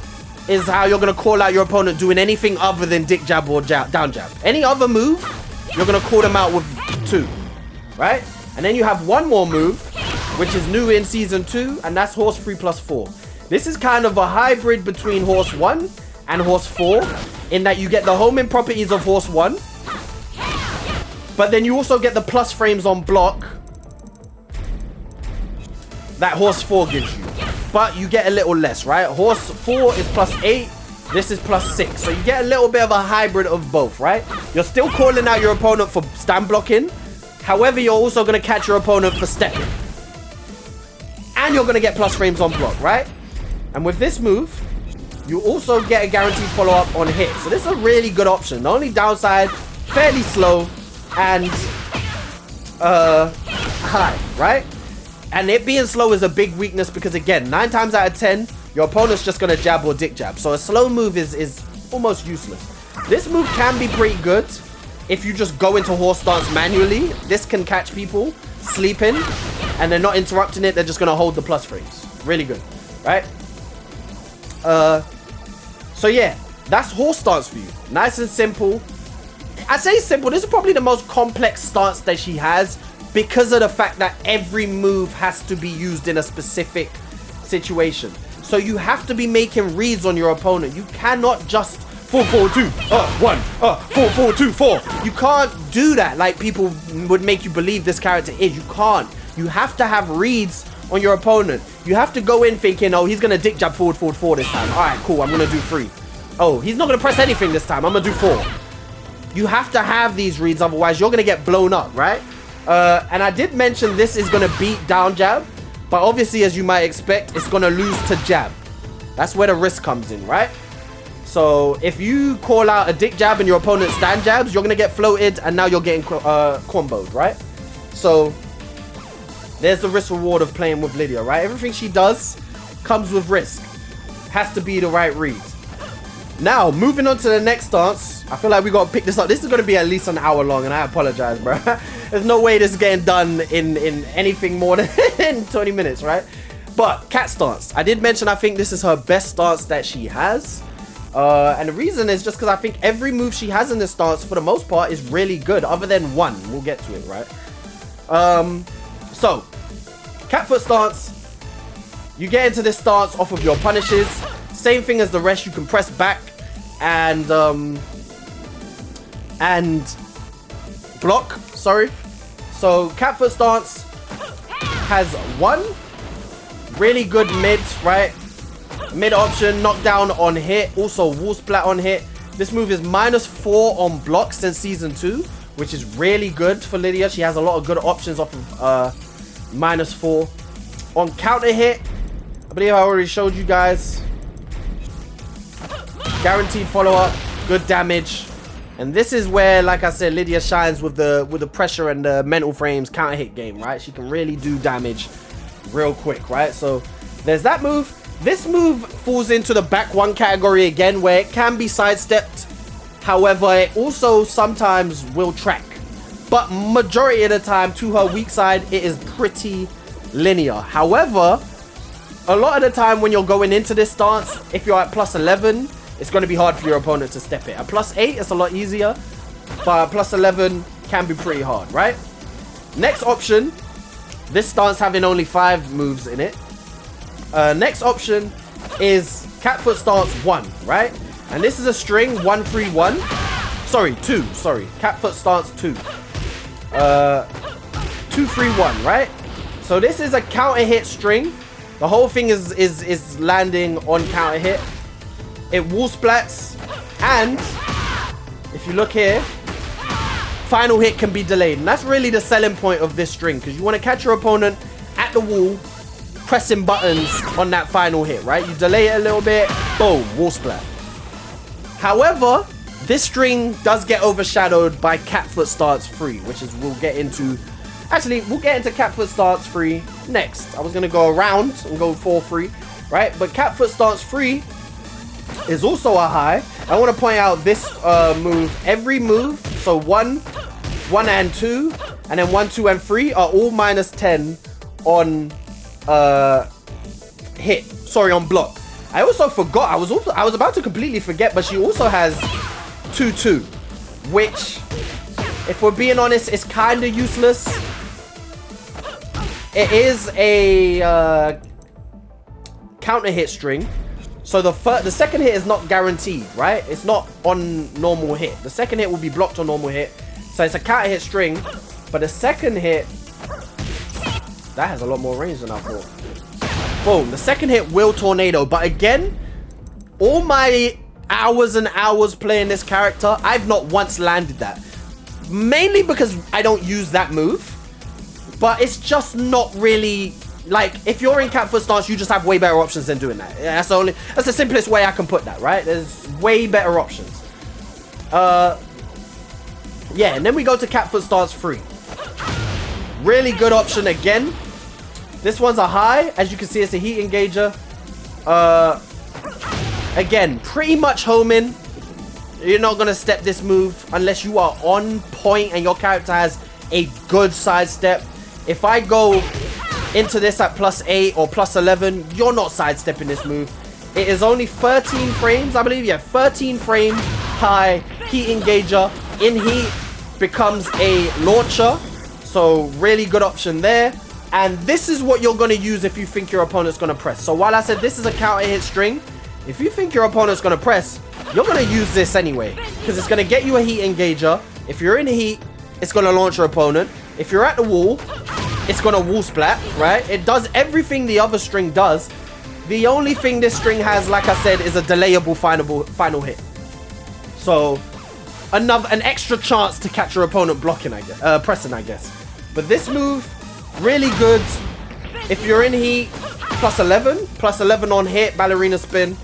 is how you're gonna call out your opponent doing anything other than dick jab or down jab. Any other move, you're gonna call them out with 2, right? And then you have one more move, which is new in season 2, and that's horse 3+4. This is kind of a hybrid between horse 1 and horse 4, in that you get the homing properties of horse 1, but then you also get the plus frames on block that horse 4 gives you. But you get a little less, right? Horse 4 is +8. This is +6. So you get a little bit of a hybrid of both, right? You're still calling out your opponent for stand blocking. However, you're also going to catch your opponent for stepping. And you're going to get plus frames on block, right? And with this move, you also get a guaranteed follow-up on hit. So this is a really good option. The only downside, fairly slow and high, right? And it being slow is a big weakness because, again, 9 times out of 10, your opponent's just going to jab or dick jab. So a slow move is almost useless. This move can be pretty good if you just go into horse stance manually. This can catch people sleeping and they're not interrupting it. They're just going to hold the plus frames. Really good, right? So yeah, that's horse stance for you. Nice and simple. I say simple. This is probably the most complex stance that she has, because of the fact that every move has to be used in a specific situation. So you have to be making reads on your opponent. You cannot just 4-4-2, 1, 4-4-2, 4. You can't do that like people would make you believe this character is. You can't. You have to have reads on your opponent. You have to go in thinking, oh, he's going to dick jab forward, 4 this time. All right, cool. I'm going to do 3. Oh, he's not going to press anything this time. I'm going to do 4. You have to have these reads, otherwise you're going to get blown up, right? And I did mention this is going to beat down jab, but obviously, as you might expect, it's going to lose to jab. That's where the risk comes in, right? So if you call out a dick jab and your opponent stand jabs, you're going to get floated, and now you're getting comboed, right? So there's the risk reward of playing with Lidia, right? Everything she does comes with risk. Has to be the right read. Now, moving on to the next stance. I feel like we got to pick this up. This is going to be at least an hour long, and I apologize, bro. There's no way this is getting done in anything more than 20 minutes, right? But cat stance. I did mention I think this is her best stance that she has. And the reason is just because I think every move she has in this stance, for the most part, is really good, other than one. We'll get to it, right? So, cat foot stance. You get into this stance off of your punishes. Same thing as the rest. You can press back and block. Sorry. So cat foot stance has one really good mid, right? Mid option, knockdown on hit, also wall splat on hit. This move is -4 on block since season 2, which is really good for Lidia. She has a lot of good options off of -4 on counter hit. I believe I already showed you guys. Guaranteed follow-up, good damage. And this is where, like I said, Lidia shines with the pressure and the mental frames counter hit game, right? She can really do damage real quick, right? So there's that move. This move falls into the back one category again, where it can be sidestepped. However, it also sometimes will track. but majority of the time, to her weak side, it is pretty linear. However, a lot of the time when you're going into this stance, if you're at plus 11, it's going to be hard for your opponent to step it. At plus 8, it's a lot easier, but plus 11 can be pretty hard, right? Next option, this stance having only 5 moves in it. Next option is cat foot stance 1, right? And this is a string 1-3-1. Sorry, 2. Sorry, cat foot stance 2. 2-3-1, right? So this is a counter hit string. The whole thing is landing on counter hit. It wall splats, and if you look here, final hit can be delayed, and that's really the selling point of this string, because you want to catch your opponent at the wall pressing buttons on that final hit, right? You delay it a little bit, boom, wall splat. However, this string does get overshadowed by cat foot stance 3, which is we'll get into cat foot stance 3 next. I was going to go around and go 4-3, right? But cat foot stance 3 is also a high. I want to point out this move. Every move, so 1, 1 and 2, and then 1, 2 and 3 are all minus 10 on hit. Sorry, on block. I also forgot. I was about to completely forget, but she also has 2-2, which, if we're being honest, is kind of useless. It is a counter hit string. So the second hit is not guaranteed, right? It's not on normal hit. The second hit will be blocked on normal hit. So it's a counter hit string. But the second hit, that has a lot more range than I thought. Boom. The second hit will tornado. But again, all my hours and hours playing this character, I've not once landed that. Mainly because I don't use that move. But it's just not really... Like, if you're in cat foot stance, you just have way better options than doing that. Yeah, that's the simplest way I can put that, right? There's way better options. Yeah, and then we go to cat foot stance 3. Really good option again. This one's a high. As you can see, it's a heat engager. Again, pretty much homing. You're not going to step this move unless you are on point and your character has a good sidestep. If I go into this at plus 8 or plus 11, you're not sidestepping this move. It is only 13 frames, I believe. Yeah, 13 frame high heat engager. In heat becomes a launcher. So really good option there. And this is what you're going to use if you think your opponent's going to press. So while I said this is a counter hit string, if you think your opponent's going to press, you're going to use this anyway. Because it's going to get you a heat engager. If you're in heat, it's going to launch your opponent. If you're at the wall, it's going to wall splat, right? It does everything the other string does. The only thing this string has, like I said, is a delayable final hit. So, an extra chance to catch your opponent blocking, I guess, pressing, I guess. But this move, really good. If you're in heat, plus 11 on hit, ballerina spin,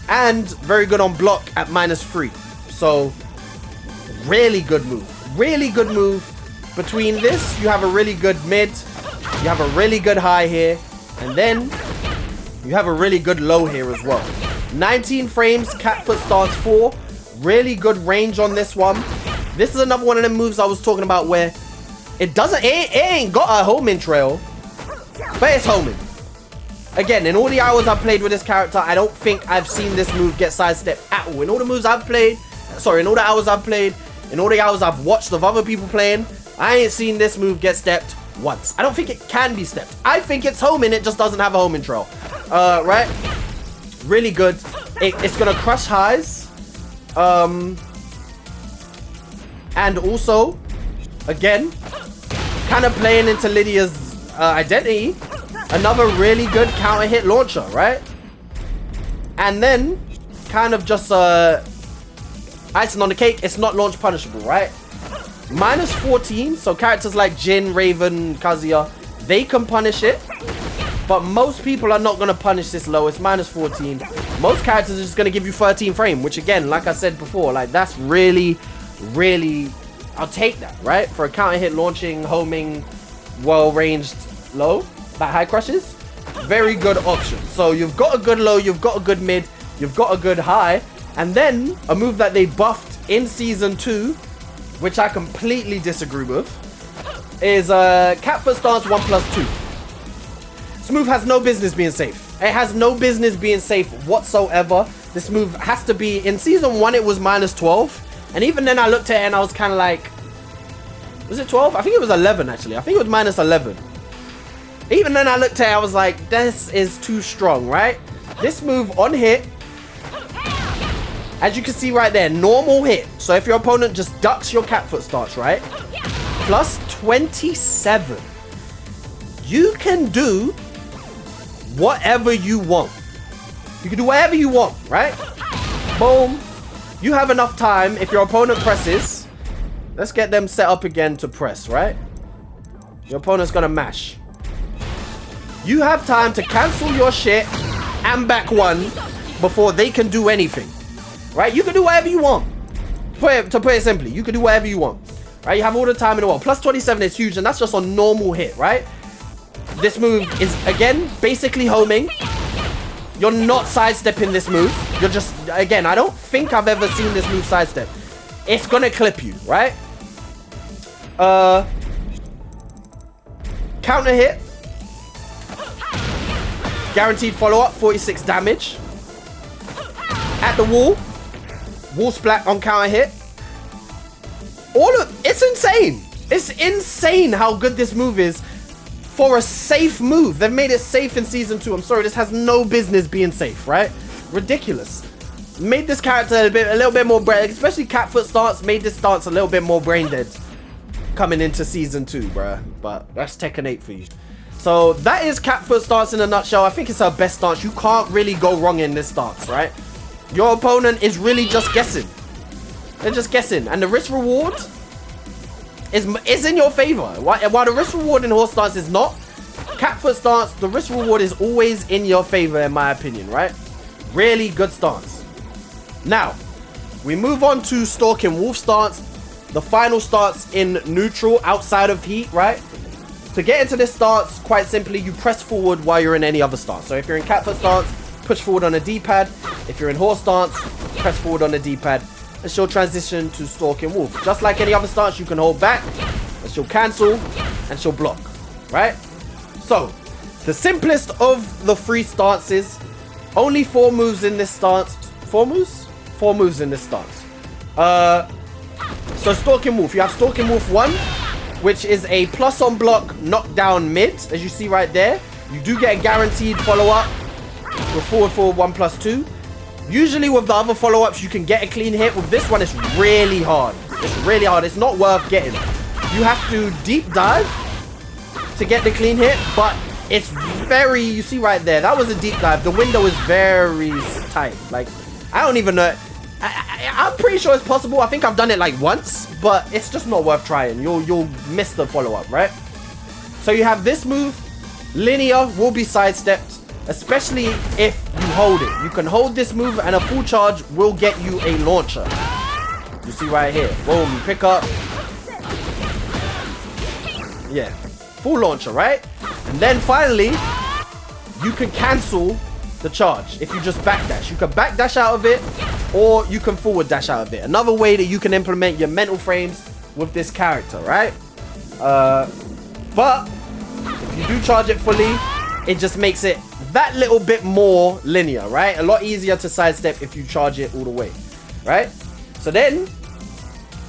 and very good on block at -3. So, really good move. Really good move. Between this, you have a really good mid, you have a really good high here, and then you have a really good low here as well. 19 frames, cat foot stance 4. Really good range on this one. This is another one of them moves I was talking about where it ain't got a homing trail, but it's homing. Again, in all the hours I've played with this character, I don't think I've seen this move get sidestepped at all. In all the moves I've played, sorry, in all the hours I've played, in all the hours I've watched of other people playing, I ain't seen this move get stepped once. I don't think it can be stepped. I think it's homing, it just doesn't have a homing trail. Right? Really good. It's gonna crush highs. And also, again, kind of playing into Lydia's identity. Another really good counter hit launcher, right? And then, kind of just icing on the cake, it's not launch punishable, right? -14, so characters like Jin, Raven, Kazuya, they can punish it. But most people are not going to punish this low. It's -14. Most characters are just going to give you 13 frame, which again, like I said before, like that's really, really, I'll take that, right? For a counter hit launching, homing, well-ranged low, that high crushes, very good option. So you've got a good low, you've got a good mid, you've got a good high, and then a move that they buffed in Season 2 which I completely disagree with, is cat foot stance 1+2. This move has no business being safe. It has no business being safe whatsoever. This move has to be, in season 1 it was -12, and even then I looked at it and I was kind of like, was it 12? I think it was 11 actually. I think it was -11. Even then I looked at it, I was like, this is too strong, right? This move on hit, as you can see right there, normal hit. So if your opponent just ducks your cat foot stance, right? Plus 27. You can do whatever you want. You can do whatever you want, right? Boom. You have enough time. If your opponent presses, let's get them set up again to press, right? Your opponent's gonna mash. You have time to cancel your shit and back one before they can do anything, right? You can do whatever you want. To put it simply, you can do whatever you want, right? You have all the time in the world. Plus 27 is huge, and that's just a normal hit, right? This move is, again, basically homing. You're not sidestepping this move. You're just, again, I don't think I've ever seen this move sidestep. It's gonna clip you, right? Counter hit. Guaranteed follow-up, 46 damage. At the wall. Wall splat on counter hit. It's insane. It's insane how good this move is for a safe move. They've made it safe in season 2. I'm sorry, this has no business being safe, right? Ridiculous. Made this character a little bit more brain, especially cat foot stance, made this stance a little bit more brain dead coming into season 2, bruh. But that's Tekken 8 for you. So that is cat foot stance in a nutshell. I think it's her best stance. You can't really go wrong in this stance, right? Your opponent is really just guessing. They're just guessing. And the risk reward is in your favor. While the risk reward in horse stance is not, cat foot stance, the risk reward is always in your favor, in my opinion, right? Really good stance. Now, we move on to stalking wolf stance. The final stance in neutral outside of heat, right? To get into this stance, quite simply, you press forward while you're in any other stance. So if you're in cat foot stance, push forward on a D-pad. If you're in horse stance, press forward on the D-pad. And she'll transition to stalking wolf. Just like any other stance, you can hold back, and she'll cancel, and she'll block, right? So, the simplest of the 3 stances. Only 4 moves in this stance. 4 moves? 4 moves in this stance. So Stalking Wolf. You have Stalking Wolf 1, which is a plus on block knockdown mid, as you see right there. You do get a guaranteed follow-up with forward 1+2. Usually with the other follow-ups, you can get a clean hit. With this one, it's really hard. It's really hard. It's not worth getting. You have to deep dive to get the clean hit, but it's very, you see right there, that was a deep dive. The window is very tight. Like, I don't even know. I'm pretty sure it's possible. I think I've done it like once, but it's just not worth trying. You'll miss the follow-up, right? So you have this move. Linear will be sidestepped, especially if you hold it. You can hold this move and a full charge will get you a launcher. You see right here. Boom, you pick up. Yeah, full launcher, right? And then finally, you can cancel the charge if you just backdash. You can backdash out of it, or you can forward dash out of it. Another way that you can implement your mental frames with this character, right? But if you do charge it fully, it just makes it that little bit more linear, right? A lot easier to sidestep if you charge it all the way, right? So then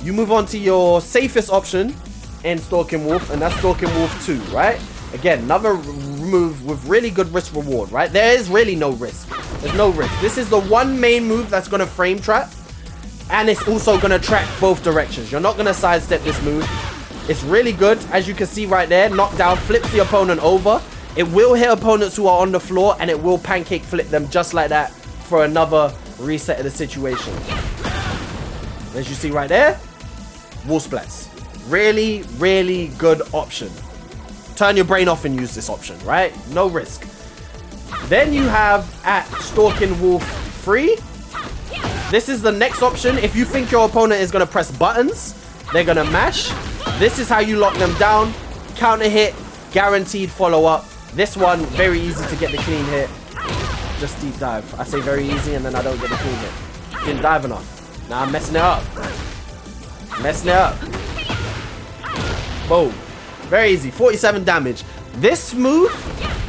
you move on to your safest option in Stalking Wolf, and that's Stalking Wolf 2, right? Again, another move with really good risk reward, right? There is really no risk. There's no risk. This is the one main move that's going to frame trap, and it's also going to track both directions. You're not going to sidestep this move. It's really good. As you can see right there, knockdown flips the opponent over. It will hit opponents who are on the floor, and it will pancake flip them just like that for another reset of the situation. As you see right there, wall splats. Really, really good option. Turn your brain off and use this option, right? No risk. Then you have at Stalking Wolf 3. This is the next option. If you think your opponent is going to press buttons, they're going to mash. This is how you lock them down. Counter hit, guaranteed follow-up. This one, very easy to get the clean hit. Just deep dive. I say very easy and then I don't get the clean hit. Didn't dive enough. Now I'm messing it up. Messing it up. Boom. Very easy. 47 damage. This move,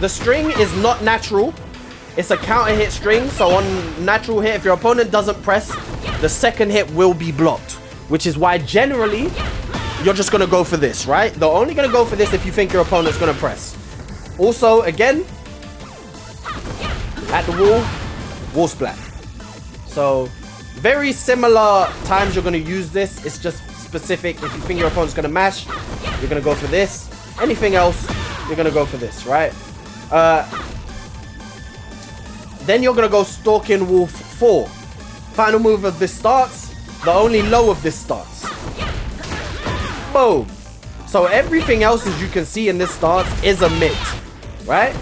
the string is not natural. It's a counter hit string. So on natural hit, if your opponent doesn't press, the second hit will be blocked. Which is why generally, you're just going to go for this, right? They're only going to go for this if you think your opponent's going to press. Also, again, at the wall splat. So, very similar times you're going to use this. It's just specific. If you think your opponent's going to mash, you're going to go for this. Anything else, you're going to go for this, right? Then you're going to go Stalking Wolf 4. Final move of this starts. The only low of this starts. Boom. So everything else, as you can see in this stance, is a mid, right?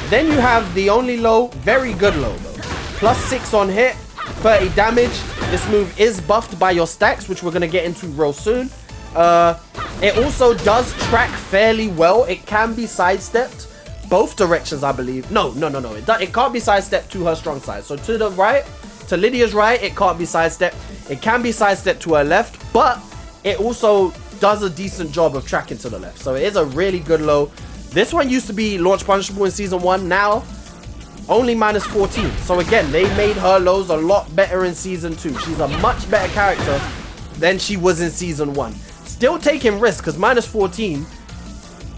Then you have the only low, very good low though. +6 on hit, 30 damage. This move is buffed by your stacks, which we're going to get into real soon. It also does track fairly well. It can be sidestepped both directions, I believe. No. It can't be sidestepped to her strong side. So to the right, to Lydia's right, it can't be sidestepped. It can be sidestepped to her left, but it also does a decent job of tracking to the left. So it is a really good low. This one used to be launch punishable in season 1. Now, only -14. So again, they made her lows a lot better in season 2. She's a much better character than she was in season 1. Still taking risks, because -14,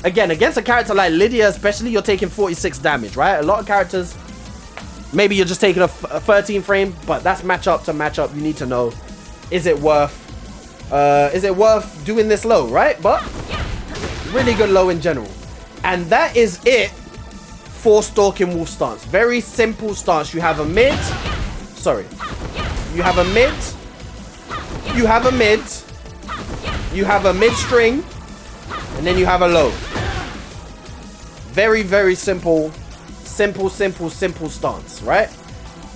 again, against a character like Lidia especially, you're taking 46 damage, right? A lot of characters, maybe you're just taking a 13 frame, but that's matchup to matchup. You need to know, is it worth doing this low, right? But really good low in general. And that is it for Stalking Wolf stance. Very simple stance. You have a mid. Sorry. You have a mid. You have a mid. You have a mid string. And then you have a low. Very, very simple. Simple stance, right?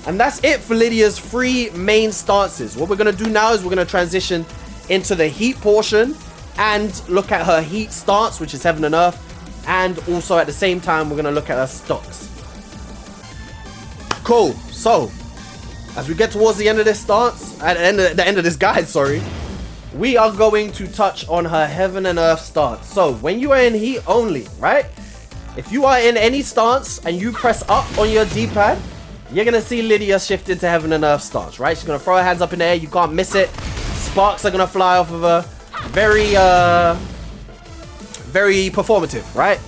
And that's it for Lydia's 3 main stances. What we're going to do now is we're going to transition into the heat portion and look at her heat stance, which is Heaven and Earth. And also at the same time, we're going to look at her stocks. Cool. So, as we get towards the end of this stance, at the end of this guide, sorry, we are going to touch on her Heaven and Earth stance. So, when you are in heat only, right? If you are in any stance and you press up on your D-pad, you're going to see Lidia shift into Heaven and Earth stance, right? She's going to throw her hands up in the air. You can't miss it. Sparks are going to fly off of her. Very, very performative, right?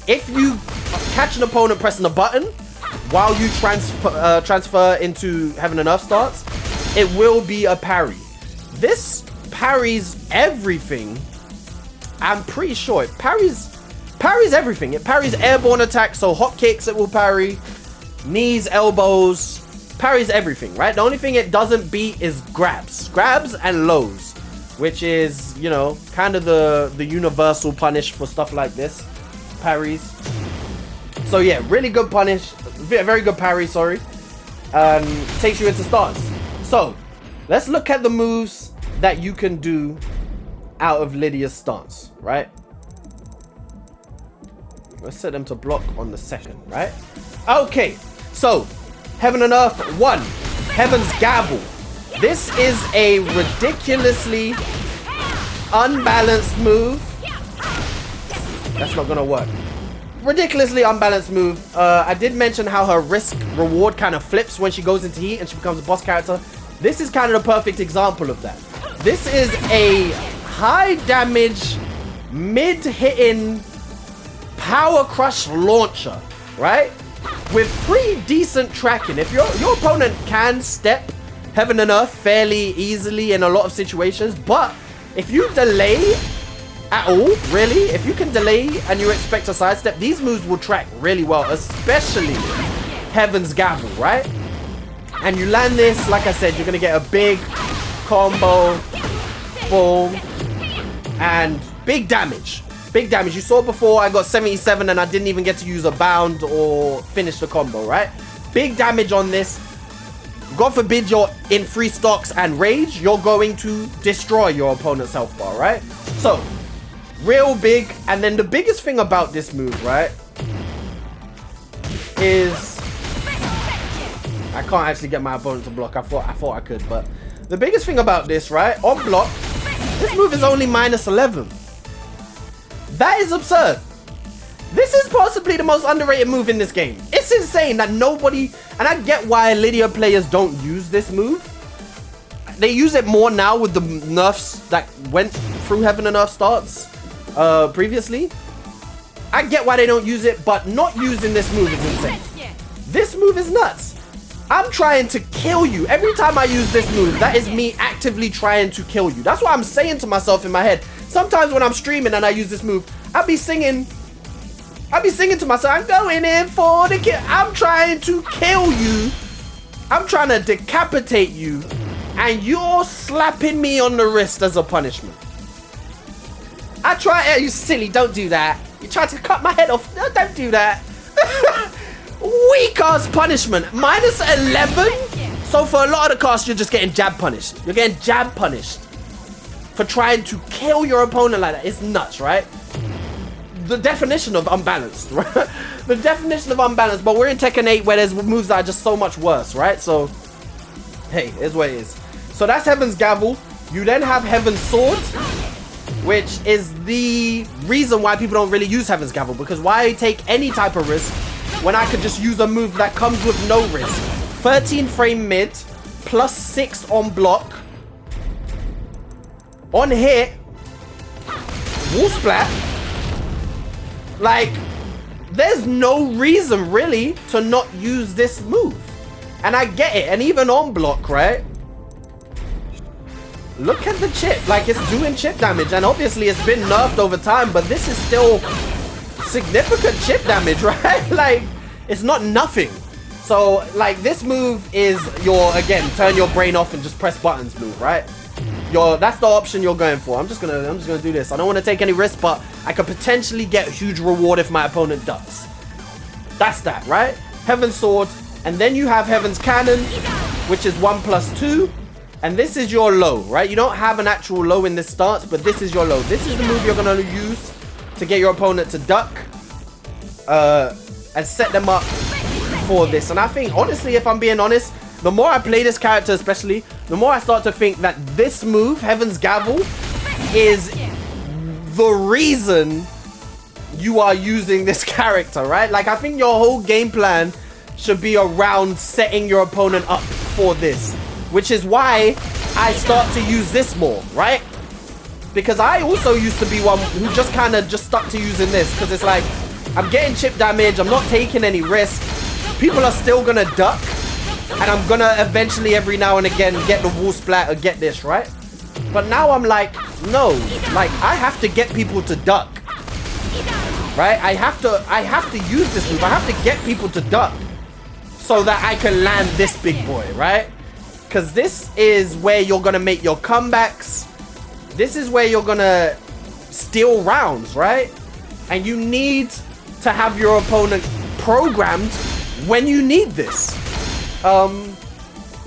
If you catch an opponent pressing the button while you transfer into Heaven and Earth stance, it will be a parry. This parries everything. I'm pretty sure it parries everything. It parries airborne attacks, so hop kicks it will parry, knees, elbows, parries everything, right? The only thing it doesn't beat is grabs and lows, which is, you know, kind of the universal punish for stuff like this. Parries. So yeah, really good punish. Very good parry, sorry. Takes you into stance. So, let's look at the moves that you can do out of Lydia's stance, right? Let's set them to block on the second, right? Okay, so, Heaven and Earth 1. Heaven's Gabble. This is a ridiculously unbalanced move. That's not gonna work. Ridiculously unbalanced move. I did mention how her risk reward kind of flips when she goes into heat and she becomes a boss character. This is kind of the perfect example of that. This is a high damage, mid hitting power crush launcher, right? With pretty decent tracking. If your opponent can step Heaven and Earth fairly easily in a lot of situations, but if you delay at all, really, if you can delay and you expect a sidestep, these moves will track really well, especially Heaven's Gabble, right? And you land this, like I said, you're gonna get a big combo, boom, and big damage. Big damage. You saw before I got 77 and I didn't even get to use a bound or finish the combo, right? Big damage on this. God forbid you're in 3 stocks and rage, you're going to destroy your opponent's health bar, right? So, real big. And then the biggest thing about this move, right, is I can't actually get my opponent to block. I thought I could, but the biggest thing about this, right? On block, this move is only -11. That is absurd. This is possibly the most underrated move in this game. It's insane that nobody, and I get why Lidia players don't use this move. They use it more now with the nerfs that went through Heaven and Earth starts previously. I get why they don't use it, but not using this move is insane. This move is nuts. I'm trying to kill you. Every time I use this move, that is me actively trying to kill you. That's what I'm saying to myself in my head. Sometimes when I'm streaming and I use this move, I'll be singing to myself, I'm going in for the kill. I'm trying to kill you. I'm trying to decapitate you. And you're slapping me on the wrist as a punishment. You silly, don't do that. You tried to cut my head off. No, don't do that. Weak ass punishment. -11. So for a lot of the cast, you're just getting jab punished. You're getting jab punished for trying to kill your opponent like that. It's nuts, right? The definition of unbalanced, right? The definition of unbalanced. But we're in Tekken 8 where there's moves that are just so much worse, right? So, hey, here's what it is. So that's Heaven's Gavel. You then have Heaven's Sword, which is the reason why people don't really use Heaven's Gavel, because why take any type of risk when I could just use a move that comes with no risk? 13 frame mid, +6 on block, on hit, wall splat. Like, there's no reason really to not use this move. And I get it, and even on block, right? Look at the chip, like it's doing chip damage, and obviously it's been nerfed over time, but this is still significant chip damage, right? Like, it's not nothing. So, like, this move is your, again, turn your brain off and just press buttons move, right? That's the option you're going for. I'm just gonna do this. I don't want to take any risks, but I could potentially get a huge reward if my opponent ducks. That's that, right? Heaven's Sword, and then you have Heaven's Cannon, which is 1+2. And this is your low, right? You don't have an actual low in this stance, but this is your low. This is the move you're going to use to get your opponent to duck and set them up for this. And I think, honestly, if I'm being honest, the more I play this character especially, the more I start to think that this move, Heaven's Gavel, is the reason you are using this character, right? Like, I think your whole game plan should be around setting your opponent up for this. Which is why I start to use this more, right? Because I also used to be one who just kind of just stuck to using this. Because it's like, I'm getting chip damage, I'm not taking any risk. People are still going to duck. And I'm going to eventually, every now and again, get the wall splat or get this, right? But now I'm like, no. Like, I have to get people to duck. Right? I have to use this move. I have to get people to duck. So that I can land this big boy, right? Because this is where you're going to make your comebacks. This is where you're going to steal rounds, right? And you need to have your opponent programmed when you need this.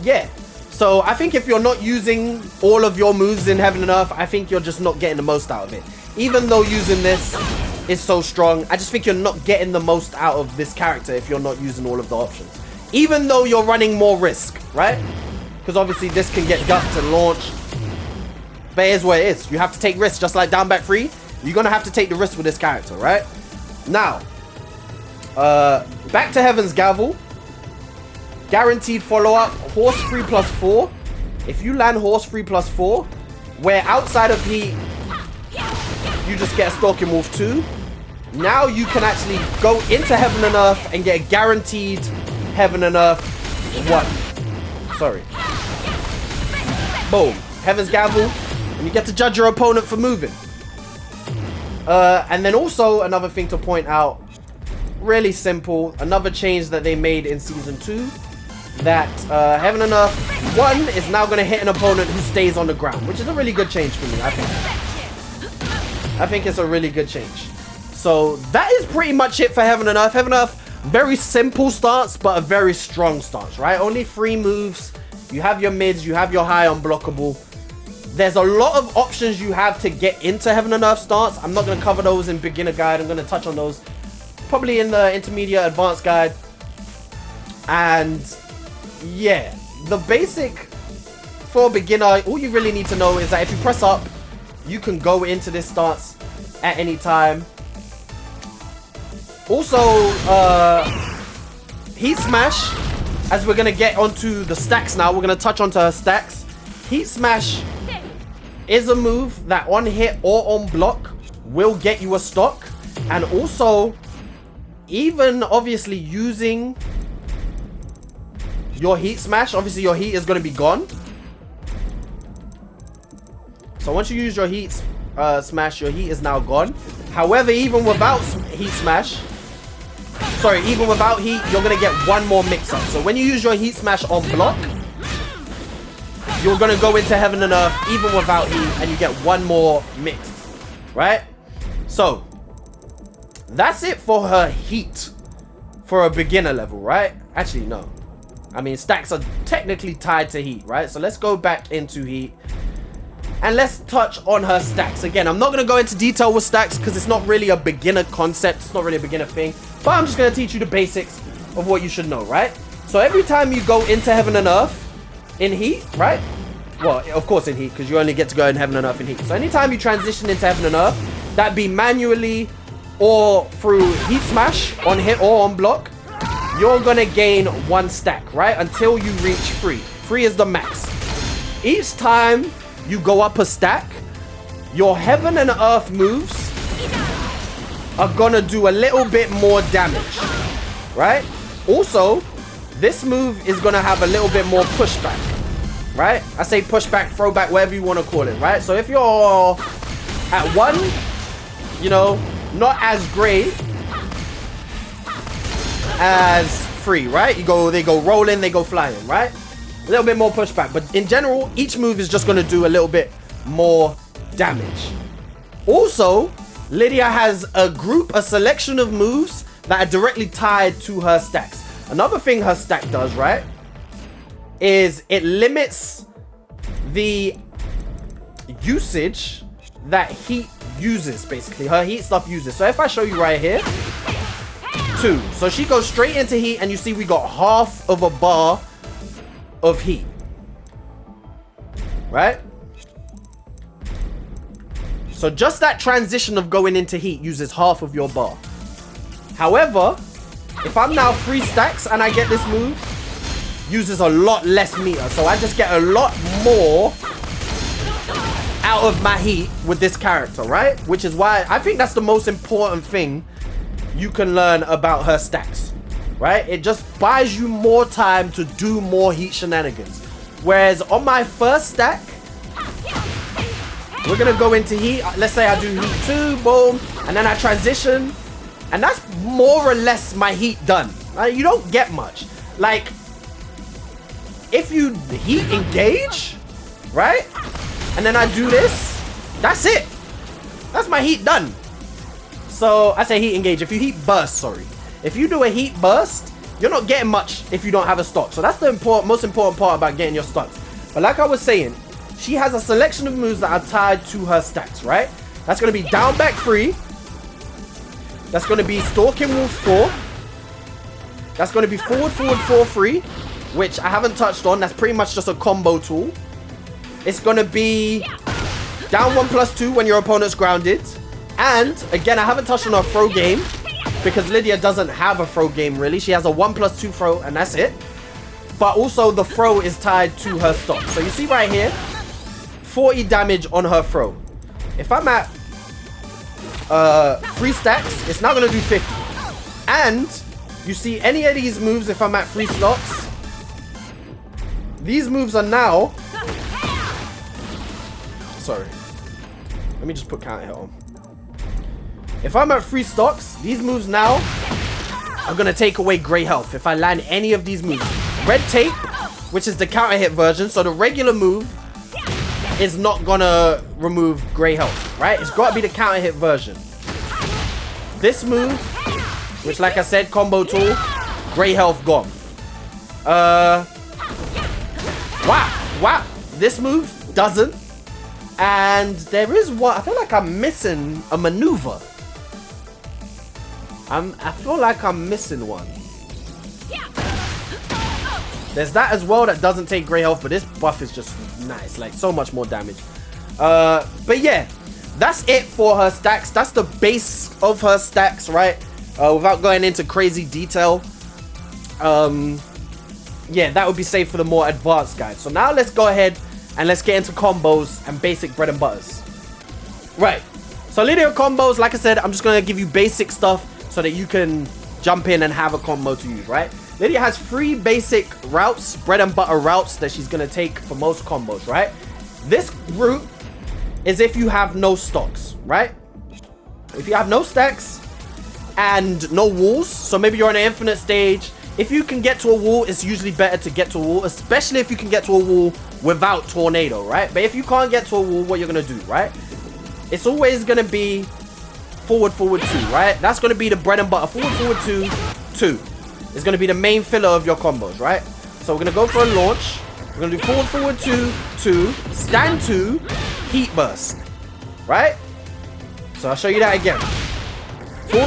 Yeah. So I think if you're not using all of your moves in Heaven and Earth, I think you're just not getting the most out of it. Even though using this is so strong, I just think you're not getting the most out of this character if you're not using all of the options. Even though you're running more risk, right? Because obviously this can get ducked and launched. But here's what it is. You have to take risks, just like down back 3. You're going to have to take the risk with this character, right? Now, back to Heaven's Gavel. Guaranteed follow-up. Horse 3+4. If you land Horse 3+4, where outside of heat, you just get a Stalking Wolf 2. Now you can actually go into Heaven and Earth and get a guaranteed Heaven and Earth 1. Sorry. Boom. Heaven's Gavel. And you get to judge your opponent for moving. And then also another thing to point out. Really simple. Another change that they made in Season 2. That Heaven and Earth 1 is now going to hit an opponent who stays on the ground. Which is a really good change for me, I think. I think it's a really good change. So that is pretty much it for Heaven and Earth. Heaven and Earth, very simple stance, but a very strong stance, right? Only 3 moves. You have your mids, you have your high unblockable. There's a lot of options you have to get into Heaven and Earth stance. I'm not going to cover those in beginner guide. I'm going to touch on those probably in the intermediate advanced guide. And yeah, the basic for a beginner, all you really need to know is that if you press up, you can go into this stance at any time. Also, Heat Smash, as we're going to get onto the stacks now, we're going to touch onto her stacks. Heat Smash is a move that on hit or on block will get you a stock. And also, even obviously using your Heat Smash, obviously your heat is going to be gone. So once you use your Heat Smash, your heat is now gone. However, even without Heat Smash, sorry, even without heat, you're going to get one more mix-up. So when you use your Heat Smash on block, you're going to go into Heaven and Earth even without heat, and you get one more mix, right? So that's it for her heat for a beginner level, right? Actually, no. I mean, stacks are technically tied to heat, right? So let's go back into heat. And let's touch on her stacks. Again, I'm not going to go into detail with stacks because it's not really a beginner concept. It's not really a beginner thing. But I'm just going to teach you the basics of what you should know, right? So every time you go into Heaven and Earth in heat, right? Well, of course in heat, because you only get to go in Heaven and Earth in heat. So anytime you transition into Heaven and Earth, that be manually or through Heat Smash on hit or on block, you're going to gain 1 stack, right? Until you reach 3. 3 is the max. Each time you go up a stack, your Heaven and Earth moves are gonna do a little bit more damage, right? Also, this move is gonna have a little bit more pushback, right? I say pushback, throwback, whatever you want to call it, right? So if you're at 1, you know, not as great as 3, right? They go rolling, they go flying, right? A little bit more pushback, but in general, each move is just going to do a little bit more damage. Also, Lidia has a selection of moves that are directly tied to her stacks. Another thing her stack does, right, is it limits the usage that heat uses, basically. Her heat stuff uses. So if I show you right here, 2. So she goes straight into heat, and you see we got half of a bar of heat, right? So just that transition of going into heat uses half of your bar. However, if I'm now 3 stacks and I get this move, uses a lot less meter, so I just get a lot more out of my heat with this character, right? Which is why I think that's the most important thing you can learn about her stacks, right? It just buys you more time to do more heat shenanigans. Whereas on my first stack, we're gonna go into heat. Let's say I do heat 2, boom, and then I transition, and that's more or less my heat done. You don't get much. Like, if you heat engage, right, and then I do this, that's it. That's my heat done. So I say heat engage. If you heat burst, sorry. If you do a heat burst, you're not getting much if you don't have a stock. So that's the most important part about getting your stocks. But like I was saying, she has a selection of moves that are tied to her stacks, right? That's going to be down back 3. That's going to be Stalking Wolf 4. That's going to be forward 4-3, which I haven't touched on. That's pretty much just a combo tool. It's going to be down 1+2 when your opponent's grounded. And again, I haven't touched on her throw game because Lidia doesn't have a throw game really. She has a 1+2 throw and that's it. But also the throw is tied to her stock. So you see right here, 40 damage on her throw. If I'm at 3 stacks, it's now going to do 50. And you see any of these moves, if I'm at 3 stocks, these moves are now... Sorry. Let me just put counter hit on. If I'm at 3 stocks, these moves now are going to take away grey health if I land any of these moves. Red Tape, which is the counter hit version, so the regular move is not going to remove grey health, right? It's got to be the counter hit version. This move, which like I said, combo tool, grey health gone. Wow. This move doesn't. And there is one, I feel like I'm missing a maneuver. I feel like I'm missing one. There's that as well that doesn't take great health, but this buff is just nice. Like, so much more damage. But yeah, that's it for her stacks. That's the base of her stacks, right? Without going into crazy detail. Yeah, that would be safe for the more advanced guys. So now let's go ahead and let's get into combos and basic bread and butters. Right. So Lidia combos, like I said, I'm just going to give you basic stuff so that you can jump in and have a combo to use, right? Lidia has 3 basic routes, bread and butter routes that she's going to take for most combos, right? This route is if you have no stocks, right? If you have no stacks and no walls, so maybe you're on an infinite stage. If you can get to a wall, it's usually better to get to a wall, especially if you can get to a wall without tornado, right? But if you can't get to a wall, what you're going to do, right? It's always going to be forward, 2, right? That's going to be the bread and butter. Forward, 2, 2. It's going to be the main filler of your combos, right? So we're going to go for a launch. We're going to do forward, 2, 2, stand 2, heat burst, right? So I'll show you that again.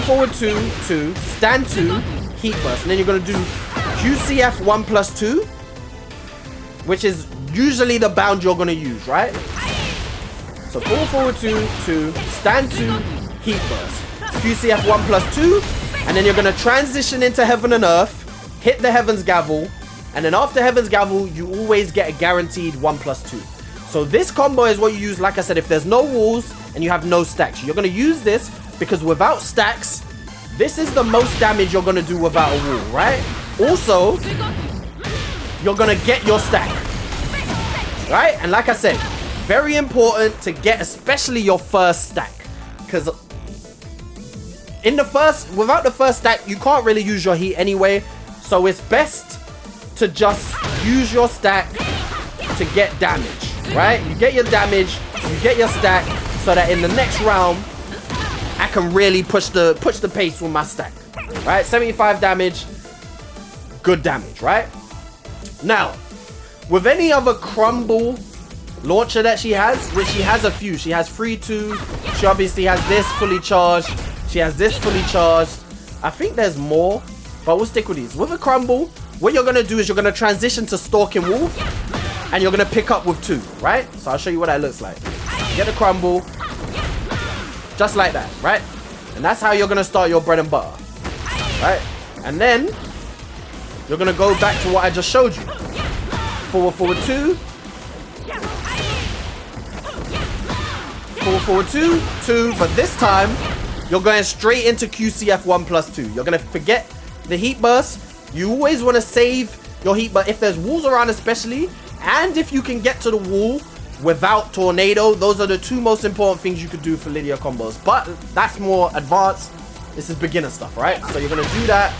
Forward, 2, 2, stand 2, heat burst. And then you're going to do QCF 1+2, which is usually the bound you're going to use, right? So forward, 2, 2, stand 2, heat burst. QCF 1+2, and then you're going to transition into Heaven and Earth, hit the Heaven's Gavel, and then after Heaven's Gavel, you always get a guaranteed 1+2. So this combo is what you use, like I said, if there's no walls and you have no stacks. You're going to use this because without stacks, this is the most damage you're going to do without a wall, right? Also, you're going to get your stack, right? And like I said, very important to get especially your first stack, because in the first, without the first stack, you can't really use your heat anyway. So it's best to just use your stack to get damage, right? You get your damage, you get your stack, so that in the next round, I can really push the pace with my stack, right? 75 damage, good damage, right? Now, with any other crumble launcher that she has, which she has a few. She has 3-2. She obviously has this fully charged. She has this fully charged. I think there's more, but we'll stick with these. With a crumble, what you're going to do is you're going to transition to Stalking Wolf, and you're going to pick up with 2, right? So I'll show you what that looks like. Get a crumble. Just like that, right? And that's how you're going to start your bread and butter, right? And then you're going to go back to what I just showed you. Forward, 2. Forward, 2, 2. But this time, you're going straight into QCF 1+2. You're going to forget the heat burst. You always want to save your heat burst if there's walls around especially. And if you can get to the wall without tornado, those are the 2 most important things you could do for Lidia combos. But that's more advanced. This is beginner stuff, right? So you're going to do that.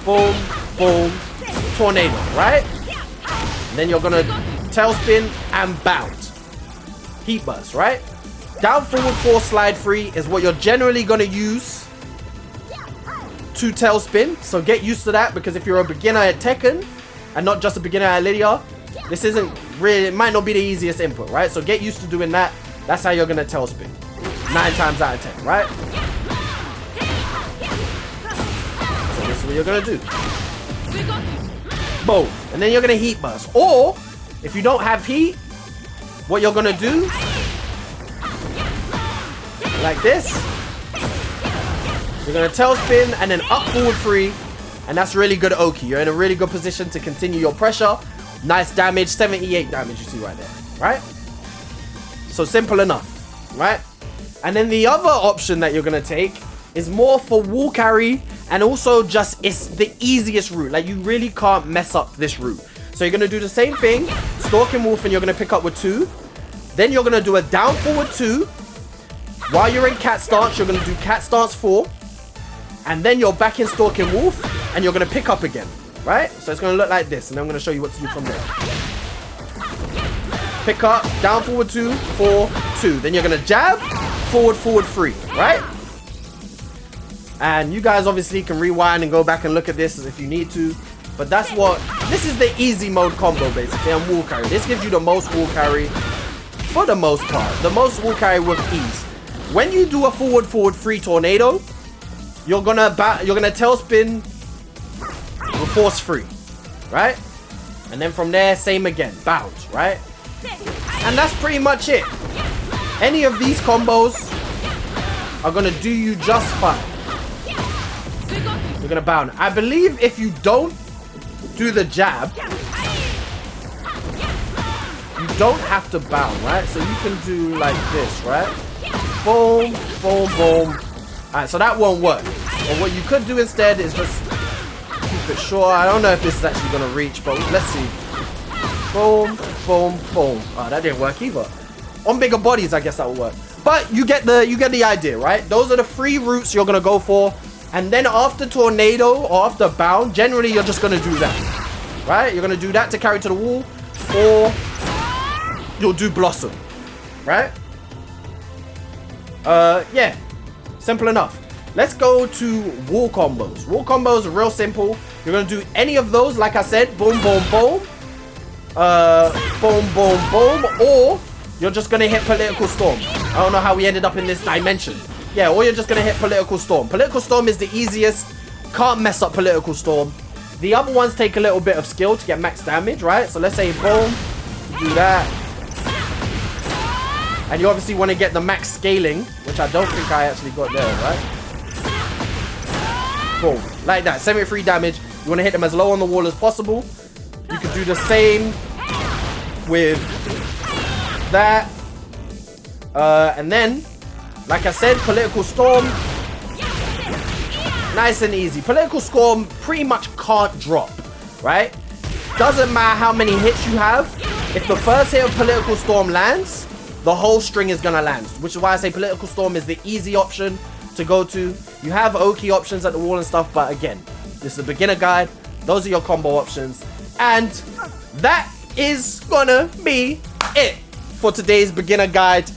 Boom, boom, tornado, right? And then you're going to tailspin and bounce. Heat burst, right? Down, forward, 4, slide 3 is what you're generally going to use to tailspin. So get used to that, because if you're a beginner at Tekken and not just a beginner at Lidia, this isn't really, it might not be the easiest input, right? So get used to doing that. That's how you're going to tailspin 9 times out of 10, right? So this is what you're going to do. Boom. And then you're going to heat burst. Or if you don't have heat, what you're going to do, like this, you're going to tailspin and then up, forward 3. And that's really good Oki. You're in a really good position to continue your pressure. Nice damage, 78 damage you see right there, right? So simple enough, right? And then the other option that you're going to take is more for wall carry, and also just, it's the easiest route. Like, you really can't mess up this route. So you're going to do the same thing, Stalking Wolf, and you're going to pick up with 2. Then you're going to do a down, forward 2. While you're in cat stance, you're going to do cat stance 4. And then you're back in Stalking Wolf, and you're going to pick up again. Right? So it's going to look like this, and I'm going to show you what to do from there. Pick up, down, forward 2, 4, 2. Then you're going to jab, forward 3, right? And you guys obviously can rewind and go back and look at this if you need to. But that's what, this is the easy mode combo basically, and wall carry. This gives you the most wall carry for the most part. The most wall carry with ease. When you do a forward 3 tornado, you're gonna tailspin with force 3. right? And then from there, same again, bounce, right? And that's pretty much it. Any of these combos are gonna do you just fine. You're gonna bound. I believe if you don't do the jab, you don't have to bound, right? So you can do like this, right? Boom, boom, boom. Alright, so that won't work. But what you could do instead is just keep it short. I don't know if this is actually gonna reach, but let's see. Boom, boom, boom. Oh, that didn't work either. On bigger bodies, I guess that will work. But you get the idea, right? Those are the 3 routes you're gonna go for. And then after tornado or after bound, generally you're just gonna do that, right? You're gonna do that to carry to the wall, or you'll do blossom, right? Yeah, simple enough. Let's go to wall combos. Wall combos are real simple. You're gonna do any of those, like I said, boom, boom, boom, boom, boom, boom, or you're just gonna hit political storm. I don't know how we ended up in this dimension. Yeah, or you're just gonna hit political storm. Political storm is the easiest. Can't mess up political storm. The other ones take a little bit of skill to get max damage, right? So let's say boom, do that. And you obviously want to get the max scaling, which I don't think I actually got there, right? Boom, like that, 73 damage. You want to hit them as low on the wall as possible. You could do the same with that. And then, like I said, political storm, nice and easy. Political storm pretty much can't drop, right? Doesn't matter how many hits you have. If the first hit of political storm lands, the whole string is gonna land, which is why I say political storm is the easy option to go to. You have Oki options at the wall and stuff, but again, this is a beginner guide. Those are your combo options, and that is gonna be it for today's beginner guide.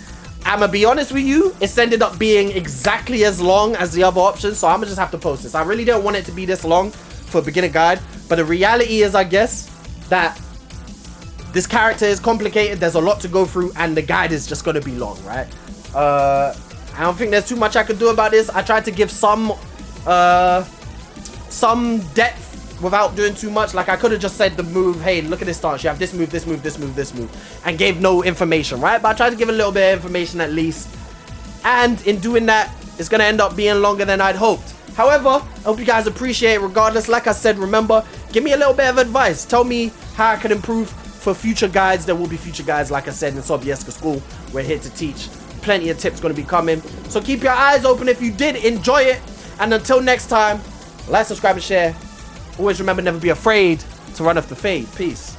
I'm gonna be honest with you, it's ended up being exactly as long as the other options, so I'm gonna just have to post this. I really don't want it to be this long for a beginner guide, but the reality is, I guess, that this character is complicated, there's a lot to go through, and the guide is just gonna be long, right? I don't think there's too much I could do about this. I tried to give some depth without doing too much. Like, I could have just said the move, hey, look at this stance, you have this move, this move, this move, this move, and gave no information, right? But I tried to give a little bit of information at least, and in doing that, it's gonna end up being longer than I'd hoped. However, I hope you guys appreciate it regardless. Like I said, remember, give me a little bit of advice. Tell me how I can improve for future guides. There will be future guides, like I said, in Sobieska School. We're here to teach. Plenty of tips going to be coming. So keep your eyes open if you did enjoy it. And until next time, like, subscribe, and share. Always remember, never be afraid to run off the fade. Peace.